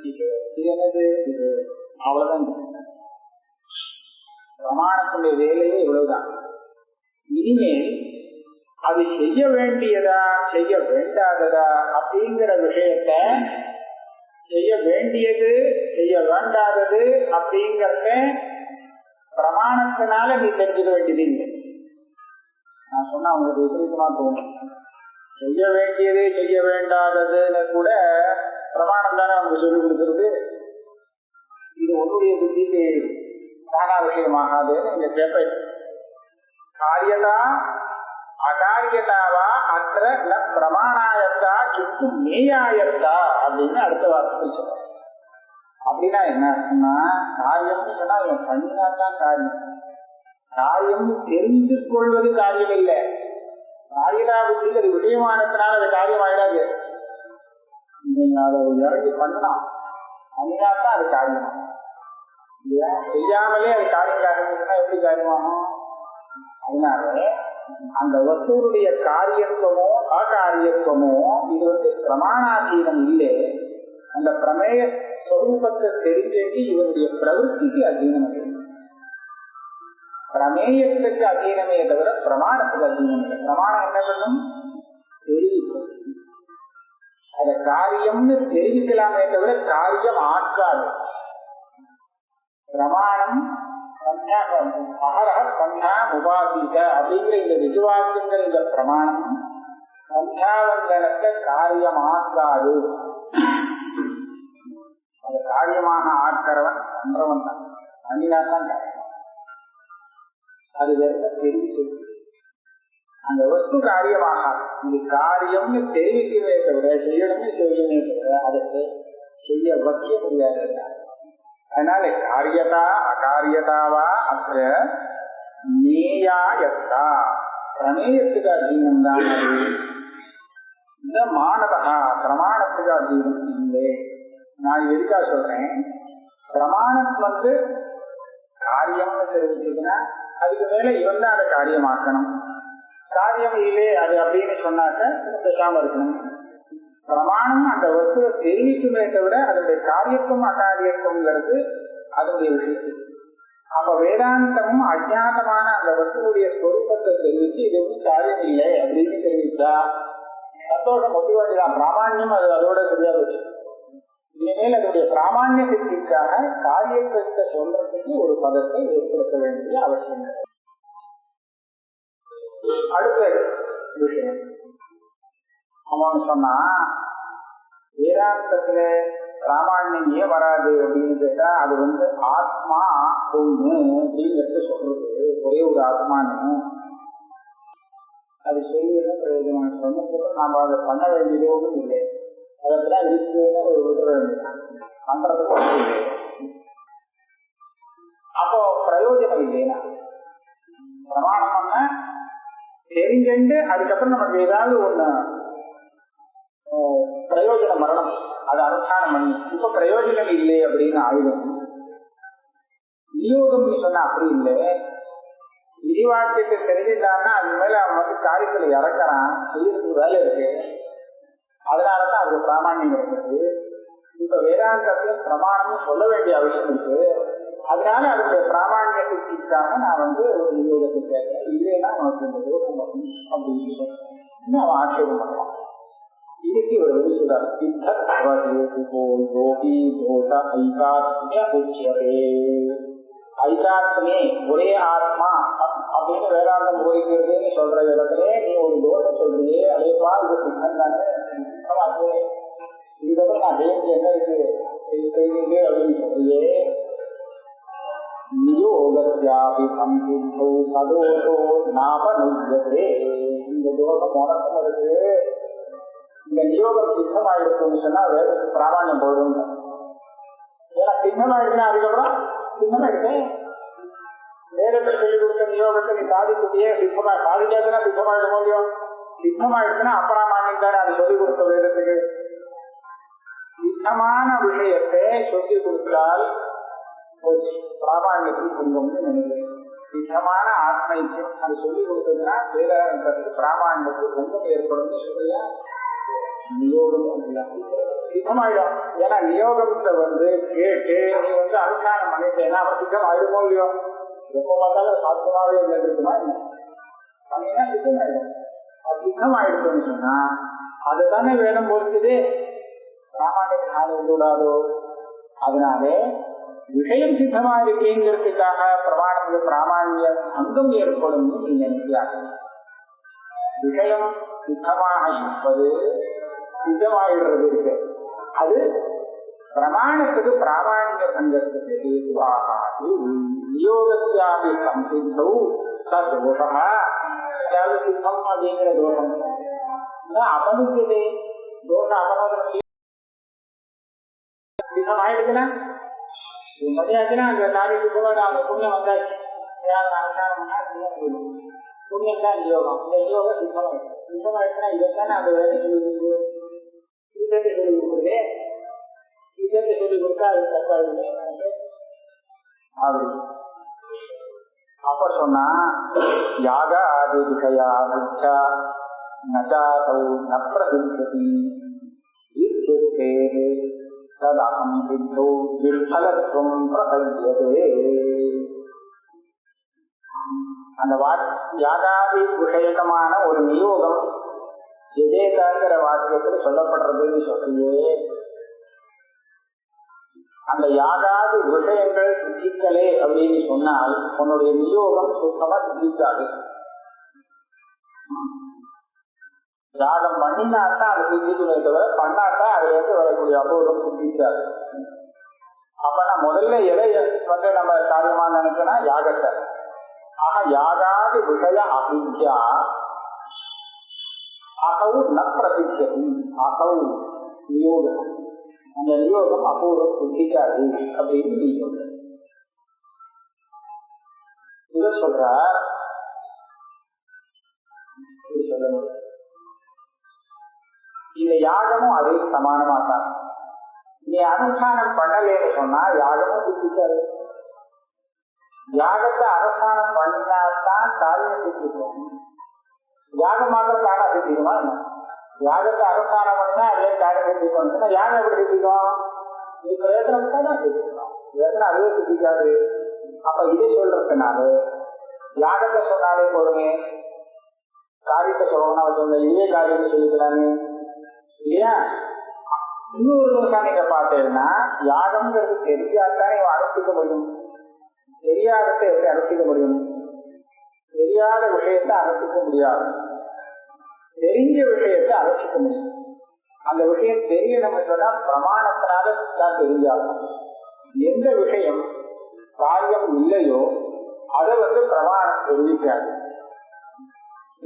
இது என்னது, இது அவ்வளவுதான். பிரமாணத்தினுடைய வேலையே இவ்வளவுதான். இனிமேல் அது செய்ய வேண்டியதா செய்ய வேண்டாததா அப்படிங்கிற விஷயத்த செய்ய வேண்டியது செய்ய வேண்டாதது அப்படிங்கிறத பிரமாணத்தினால நீ தெரிஞ்சுக்க வேண்டியது இல்லை. நான் சொன்னா உங்களுக்கு விபரீதமா தோணும். செய்ய வேண்டியது செய்ய வேண்டாததுன்னு கூட பிரமாணம் தானே அவங்க சொல்லிக் கொடுக்குறது. இது உன்னுடைய புத்திக்கு தானா விஷயமாகாதுன்னு நீங்க கேட்ப. காரியதா அகாரியதாவா அற்ற ந பிரமாணாயத்தா கிட்டு மேயாயத்தா அப்படின்னு அடுத்த வார்த்தை சொல்ற. அப்படின்னா என்ன அர்த்தம்னா, காரியம்னு சொன்னா இவன் பண்ணினாதான் காரியம். காரியம் தெரிந்து கொள்வது காரியம் இல்லை. காரியதா புத்தி அது விஷயமானதுனால அது காரியம் ஆயிடாது. நீங்க அதை இறங்கி பண்ணலாம், பண்ணினாத்தான் அது காரியமாகும். இல்லையா? செய்யாமலே அது காரியம் காரியம்னா எப்படி காரியமாகும்? அதனால அந்த வஸ்துடைய காரியத்துவமோ அகாரியத்துவமோ இது பிரமாணாதீனம் இல்லை. அந்த பிரமேய சொரூபத்தை தெரிஞ்சேக்கு இவருடைய பிரவൃத்திக்கு அதீனம் இல்லை. பிரமேயத்துக்கு அதீனமே தவிர பிரமாணத்துக்கு அதீனம் இல்லை. பிரமாணம் என்ன பண்ணும்? தெரிவிக்கும். அத காரியம்னு தெரிவிக்கலாமே தவிர காரியம் ஆக்காது. பிரமாணம் உபாசிக்க அப்படிங்கிற இந்த விசுவாசங்கிற இந்த பிரமாணம் சந்தியாவந்தனத்தை காரியமாக்காது. அது காரியமாக ஆக்கிறவன் பண்றவன் தான், பண்ணினாத்தான் காரியம். அது வெறும் தெரிவிச்சு அந்த வஸ்து காரியமாக இது காரியம்னு தெரிவிக்கவே தவிர செய்யணும்னு செய்யணுமே தவிர அதற்கு செய்ய வைக்க முடியாது. அதனால காரியதா அகாரியதாவா அத்த நேயாயத்தா பிரமேயத்துக்கு அத்தீனம் தான் அது. இந்த மானதா பிரமாணத்துக்கு அத்தீனம் இல்லை. நான் எதுக்காக சொல்றேன், பிரமாணம் காரியம்னு தெரிவிச்சதுன்னா அதுக்கு மேல இவன் தான் அதை காரியமாக்கணும். காரியம் இல்லை அது அப்படின்னு சொன்னாக்க பேசாம இருக்கணும். பிரமாணம் அந்த வஸ்துவை தெரிவிக்குமே தவிர அதனுடைய காரியத்துவம் அகாரியத்துவங்கிறது அதனுடைய விஷயம். அப்ப வேதாந்தமும் அஜாதமான அந்த வஸ்துடைய ஸ்வரூபத்தை தெரிவிச்சு இது காரியம் இல்லை அப்படின்னு தெரிவிச்சா சந்தோஷம் ஒத்துவாடிதான். பிராமான்யம் அது அதோட சரியா வச்சு இனிமேல் அதனுடைய பிராமான்ய சித்திக்காக காரியத்தை சொல்றதுக்கு ஒரு பதத்தை ஏற்படுத்த வேண்டிய அவசியம். அடுத்த விஷயம் அவன் சொன்னா வேதாந்தத்துல பிராமான்யம் ஏன் வராது அப்படின்னு கேட்டா அது ஆத்மா ஒண்ணு அப்படிங்கிறது சொல்றது. ஒரே ஒரு ஆத்மானு அது சொல்லியதான் பிரயோஜனம். சொன்னதுக்கு நாம அதை பண்ண வேண்டியது ஒன்றும் இல்லை. அதெல்லாம் இருக்குன்னு ஒரு விட வேண்டியதான் பண்றதுக்கு ஒன்றும் இல்லை. அப்போ பிரயோஜனம் இல்லைன்னா பிரமாணம்னா தெரிஞ்சுண்டு அதுக்கப்புறம் நமக்கு ஏதாவது ஒண்ணு பிரயோஜனம் வரணும், அது அனுஷ்டானம் பண்ணி. இப்ப பிரயோஜனம் இல்லை அப்படின்னு ஆயுதம் விநியோகம்னு சொன்னா அப்படி இல்லை. விரிவாக்கியத்தை தெரிஞ்சுட்டான்னா அது மேல அவன் காரியத்துல இறக்குறான், செய்யறதுக்கு வேலை இருக்கு. அதனாலதான் அது பிராமான்யம் இருக்குது. இப்ப வேதாந்தத்துல பிரமாணம் சொல்ல வேண்டிய அவசியம் இருக்கு. அதனால அதுக்கு பிராமான்ய சித்திக்காக நான் ஒரு விநியோகத்தை கேட்கிறேன். இல்லைன்னா நமக்கு இந்த தோஷம் வரும் அப்படின்னு சொல்லி அவன் ஆட்சேபம் பண்ணுவான். இதுக்கு ஒரு சொல்றார், ஐகாத்மே ஒரே ஆத்மா அப்படின்னு வேதாந்தம் போய்க்கிறதுன்னு சொல்ற இடத்துல நீ ஒரு தோஷம் சொல்றியே, அதேப்பா இது சித்தம் தானே, இதுக்கப்புறம் நான் தேவனுக்கு என்ன இருக்கு செய்யுங்க அப்படின்னு சொல்றியே. நியோகத்யாபி சம்சித்தோ சதோஷோ நாபனுஜ்யதே. இந்த தோஷம் உனக்கும் இருக்கு. இந்த நியோகம் சித்தமாயிருக்குன்னு சொன்னா வேதத்துக்கு பிராமான்யம் போயிடும். ஏன்னா சித்தமாயிருக்குன்னா அதுக்கப்புறம் சித்தமாயிடுச்சு. வேதத்தை சொல்லிக் கொடுத்த நியோகத்தை நீ சாதிக்கூடிய சித்தமா சாதிக்காதுன்னா சித்தமாயிட முடியும். சித்தமாயிடுச்சுன்னா அப்பிராமான்யம் தானே அது சொல்லிக் கொடுத்த வேதத்துக்கு. சித்தமான விஷயத்தை சொல்லிக் கொடுத்தால் பிராமான்யத்தில் குடும்பம்னு நினைக்கிறேன். சித்தமான ஆத்மைக்கும் அது சொல்லிக் கொடுத்ததுன்னா வேதாந்தத்துக்கு பிராமான்யத்துக்கு குடும்பம் ஏற்படும் சொல்லியா. நியோகம் சித்தமாயிடும். ஏன்னா நியோகத்துல கேட்டு நீ அனுஷ்டானம் பண்ணிட்டேன்னா அவன் சித்தம் ஆயிடுமோ இல்லையோ. எப்ப பார்த்தாலும் சாத்தியமாவே இருக்குமா என்ன பண்ணினா சித்தமாயிடும். அது சித்தம் ஆயிடுச்சுன்னு சொன்னா அதுதானே வேதம் பொறுத்தது. பிராமான்யத்தை நாளை விடாதோ. அதனாலே விஷயம் சித்தமா இருக்கேங்கிறதுக்காக பிரமாணத்துல பிராமான்ய அங்கம் ஏற்படும் நீ நினைக்கிறார்கள். விஷயம் சித்தமாக இருப்பது சித்தமாயிடுறது இருக்கு. அது பிரமாணத்துக்கு பிராமான்ய சங்கத்துக்கு ஏதுவாகாது. நியோகத்தியாகி சம்சித்தோ சதோஷம். அதாவது சித்தம் அப்படிங்கிற தோஷம் அபனுஜதே. தோஷம் அபனோதம் சித்தம் ஆயிடுச்சுன்னா மதியாச்சுன்னா அந்த காரியத்துக்கு அந்த புண்ணியம் வந்தாச்சு. புண்ணியம் தான் நியோகம். இந்த நியோகம் சித்தமாயிடுச்சு. சித்தமாயிடுச்சுன்னா இதைத்தானே அந்த வேலை சொல்லி யுத்தத்தை சொல்லிக் கொடுக்குறதே. யுத்தத்தை சொல்லிக் கொடுத்தா அது தப்பாயிடுமே அப்படி. அப்ப சொன்னா யாக ஆதி விஷயா முச்சா நஜாதௌ நப்ரதிஷ்யதி ததகம் வித்தோ விஃலத்வம் பிரபல்யதே. அந்த யாகாதி விஷயகமான ஒரு நியோகம் எதேகாங்கிற வாக்கியத்தில் சொல்லப்படுறதுன்னு சொல்றியே. அந்த யாகாதி விஷயங்கள் சித்திக்கலே அப்படின்னு சொன்னால் உன்னுடைய நியோகம் சுத்தமா சித்திக்காது. யாகம் பண்ணினாத்தான் அது சித்திக்குமே தவிர பண்ணாட்டா அதுல இருந்து வரக்கூடிய அபூர்வம் சித்திக்காது. அப்ப நான் முதல்ல எதை நம்ம காரியமா நினைக்கணும், யாகத்தை. ஆக யாகாதி விஷய அபித்யா அகவு ந பிரதிஷ்யதி. அகவு நியோகம் அந்த நியோகம் அபூர்வம் புத்திக்காது அப்படின்னு நீ சொல்ற. இத சொல்ற சொல்லணும். இந்த யாகமும் அதே சமானமா தான். நீ அனுஷ்டானம் பண்ணலேன்னு சொன்னா யாகமும் புத்திக்காது. யாகத்தை அனுஷ்டானம் பண்ணாதான் காரியம் புத்திக்கும். யாகம் மாத்திரம் தானே புத்திக்குமா? யாகத்தை அனுஷ்டானம் பண்ணினா அதே காரியம் புத்திக்கும். யாகம் எப்படி புத்திக்கும்? இது பிரயோஜனம் தான் புத்திக்கும். பிரயோஜனம் அதுவே புத்திக்காது. அப்ப இதை சொல்றதுனால யாகத்தை சொன்னாலே போதுமே, காரியத்தை சொல்லணும்னா சொல்ல இதே காரியத்தை சொல்லிக்கிறாங்க இல்லையா? இன்னொரு நீங்க பார்த்தீங்கன்னா யாகம்ங்கிறது தெரியாதான் இவன் அனுஷ்டிக்க முடியும். தெரியாததை எப்படி அனுஷ்டிக்க முடியும்? தெரியாத விஷயத்தை அனுஷ்டிக்க முடியாது. தெரிஞ்ச விஷயத்தை அனுஷ்டிக்க முடியும். அந்த விஷயம் தெரியணும்னு சொன்னா பிரமாணத்தினால தான் தெரிஞ்சாலும். எந்த விஷயம் காரியம் இல்லையோ அதை பிரமாணம் தெரிவிக்காது.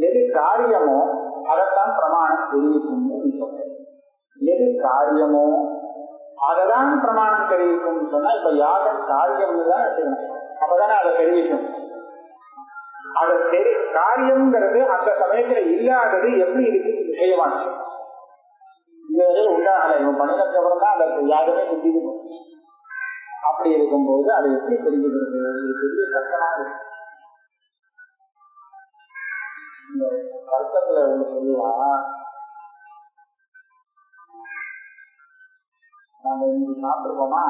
எது காரியமோ அதைத்தான் பிரமாணம் தெரிவிக்கும் சொல்ற. எது காரியமோ அதைதான் பிரமாணம் தெரிவிக்கும் சொன்னா இப்ப யாகம் காரியம்னு தான் எடுத்துக்கணும். அப்பதானே அதை தெரிவிக்கும். அதை காரியம்ங்கிறது அந்த சமயத்துல இல்லாதது எப்படி இருக்கு விஷயமாச்சு இதுவரை உண்டாகலை. இவன் பண்ணினதுக்கு அப்புறம் தான் அந்த யாருமே புத்திக்கும். அப்படி இருக்கும்போது அதை எப்படி தெரிஞ்சுக்கிறது? இது பெரிய கஷ்டமா இருக்கு. இந்த கருத்தத்துல ஒண்ணு சொல்லுவா, நாங்க இன்னைக்கு சாப்பிட்டுருக்கோமா,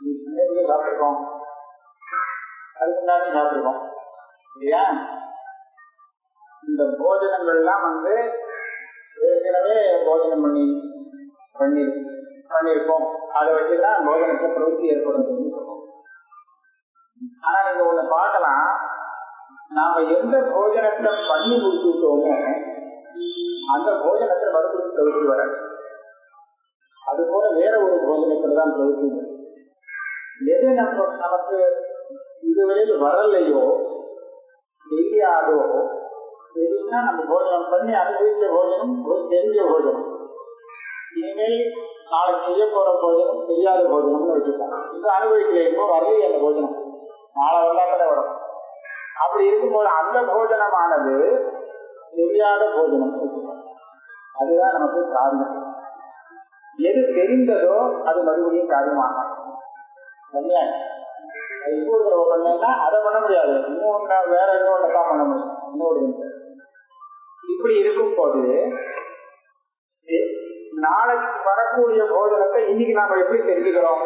இன்னைக்கு சாப்பிட்டுருக்கோம், அதுக்கு முன்னாடி சாப்பிட்டுருக்கோம் இல்லையா? இந்த போஜனங்கள்லாம் ஏற்கனவே போஜனம் பண்ணியிருக்கோம். அதை வச்சுதான் போஜனத்தை பிரவೃತ್ತಿ ஏற்படும் சொல்லுவோம். ஆனா நீங்க ஒண்ணு பார்க்கலாம், நாம எந்த போஜனத்தை பண்ணி கொடுத்துட்டோமோ அந்த போஜனத்தை மறுபடியும் பிரவೃತ್ತಿ வராது. அது போல வேற ஒரு போஜனத்தில் தான் பிரவೃತ್ತಿ வரும். எது நமக்கு இதுவரையில் வரலையோ தெரியாதோ, தெரியும்னா நம்ம போஜனம் பண்ணி அனுபவிச்ச போஜனம் தெரிஞ்ச போஜனம், இனிமேல் நாளைக்கு செய்ய போற போஜனம் தெரியாத போஜனம்னு வச்சுக்கலாம். இது அனுபவிக்கலையோ வரலையே அந்த போஜனம், நாளை வரலாற்ற வரும். அப்படி இருக்கும்போது அந்த போஜனமானது தெரியாத போஜனம் வச்சுக்கலாம். அதுதான் நமக்கு காரியம். எது தெரிந்ததோ அது மறுபடியும் காரியமாக இன்னொரு பண்ணா அதை பண்ண முடியாது. இன்னொன்று வேற இன்னொன்று தான் பண்ண முடியும். இன்னொரு இப்படி இருக்கும் போது நாளைக்கு வரக்கூடிய போஜனத்தை இன்னைக்கு நாம எப்படி தெரிஞ்சுக்கிறோம்?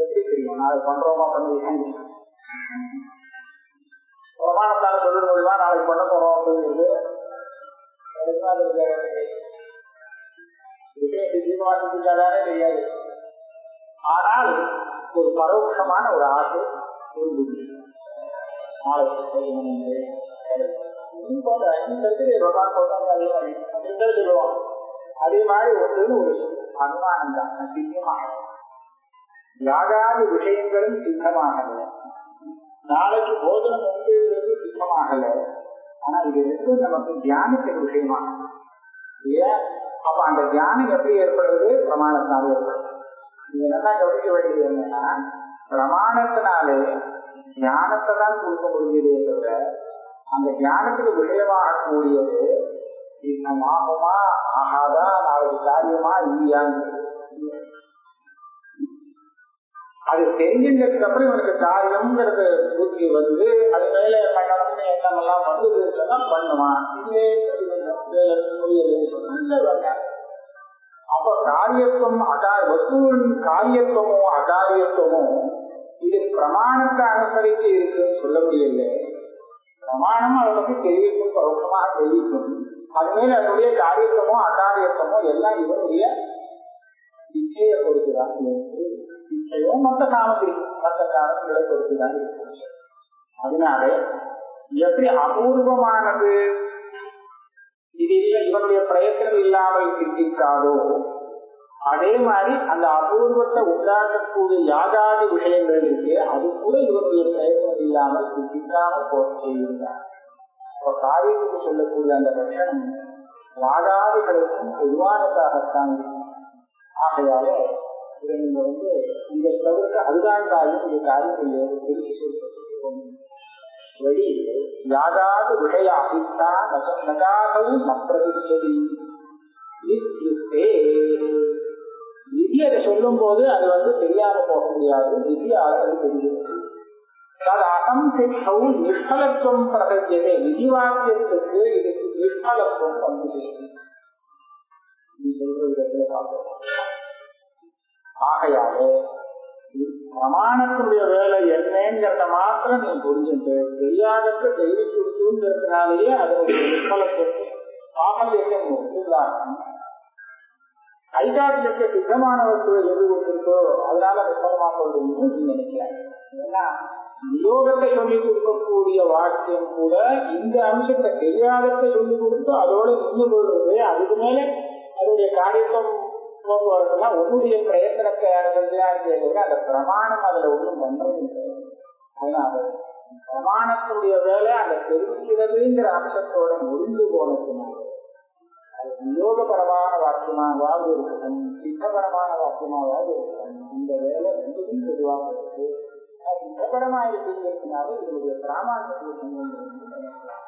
எப்படி தெரியும்? நாளைக்கு பண்றோமா பண்ணி பிரமாணத்தால சொல்லிட முடியுமா நாளைக்கு பண்ண போறோம் அப்படிங்கிறது? விஷயத்துக்காதானே தெரியாது. ஆனால் ஒரு பரோட்சமான ஒரு ஆசை நாளைக்கு சொல்லுவான். அதே மாதிரி ஒரு அனுமானம் தான் சித்தமாக. யாகாதி விஷயங்களும் சித்தமாகல, நாளைக்கு போஜனம் உண்டுங்கிறது சித்தமாகல. ஆனா இது ரெண்டும் நமக்கு தியானத்தின் விஷயமாக இல்லையா? அப்ப அந்த தியானம் எப்படி ஏற்படுறது? பிரமாணத்தினாலே ஏற்படுது. இது என்னன்னா கவனிக்க வேண்டியது என்னன்னா, பிரமாணத்தினாலே ஞானத்தை தான் கொடுக்க முடியுதே தவிர அந்த ஞானத்துக்கு விஷயமாகக்கூடியது நம்ம ஆகுமா ஆகாதா, நாளைக்கு காரியமா இல்லையான்னு அது தெரிஞ்சுக்கிறதுக்கு அப்புறம் இவனுக்கு காரியம்ங்கிறது பூர்த்தி அது மேல பண்ணணும்னு எண்ணம் எல்லாம் வந்ததுன்னா பண்ணுவான். இதுவே அப்ப காரியத்துவம் வசூலின் காரியத்துவமோ அகாரியத்துவமோ இது பிரமாணத்தை அனுசரித்து இருக்குன்னு சொல்ல முடியல. பிரமாணம் அதை பற்றி தெரிவிக்கும், பரோட்சமாக தெரிவிக்கும். அது மேல அதனுடைய காரியத்துவமோ அகாரியத்துவமோ எல்லாம் இவருடைய இச்சையை பொறுத்துதான். இச்சையோ மற்ற சாமகிரி மற்ற காரணங்களை பொறுத்துதான் இருக்கு. அதனால எப்படி அபூர்வமானது இது இல்லை இவனுடைய பிரயத்தனம் இல்லாமல் சிந்திக்காதோ, அதே மாதிரி அந்த அபூர்வத்தை உண்டாக்கக்கூடிய யாகாதி விஷயங்கள் இருக்கு, அது கூட இவனுடைய பிரயத்தனம் இல்லாமல் சிந்திக்காமல் போட்டிருந்தார். அப்ப காரியத்துக்கு சொல்லக்கூடிய அந்த லட்சணம் யாகாதிகளுக்கும் பொதுவானதாகத்தான் இருக்கும். ஆகையால இதை நீங்க இந்த தவிர்க்க அதுதான் காரியம், இந்த காரியத்தை திருப்பி சொல்றோம். வழி யாகாது விஷய அபித்தா நகாகவும் நப்பிரதிஷ்டதி. விதி அதை சொல்லும் போது அது தெரியாம போக முடியாது, விதியால் அது தெரிகிறது. அசம்சித்தம் நிஷ்பலத்துவம் பிரகஜதே. விதிவாக்கியத்துக்கு இதுக்கு நிஷ்பலத்துவம் வந்து சொல்ற விதத்துல பார்க்கலாம். ஆகையால பிரமாணத்தினுடைய வேலை என்னங்கிறத மாத்திரம் நீ புரிஞ்சுட்டு தெரியாதது கைவி கொடுத்துங்கிறதுனாலேயே அதனுடைய நிஷ்பலத்துவத்தை சாமல்யத்தை ஒப்புதாகும். ஐகாரியத்தை சித்தமானவர்கள் எது கொண்டிருக்கோ அதனால நிஷ்பலமாக கொண்டு நீ நினைக்கிறாங்க. ஏன்னா யோகத்தை சொல்லிக் கொடுக்கக்கூடிய வாக்கியம் கூட இந்த அம்சத்தை தெரியாததை சொல்லிக் கொடுத்து அதோட நின்று கொள்வது, அதுக்கு மேல அதனுடைய காரியத்துவம் போக்குவரத்துலாம் உன்னுடைய பிரயத்தனத்தை இருக்கிற அந்த பிரமாணம் அதுல ஒன்றும் பண்றது இல்லை. அதனால பிரமாணத்துடைய வேலை அதை தெரிவிக்கிறதுங்கிற அம்சத்தோட முடிந்து போனதுனால அது யோகபரமான வாக்கியமாவது இருக்கட்டும், சித்தபரமான வாக்கியமாவது இருக்கட்டும், இந்த வேலை ரெண்டுக்கும் பொதுவாக இருக்கு. சித்தபரமா இருக்கிறதுனால இதனுடைய பிராமணியத்தை நினைக்கலாம்.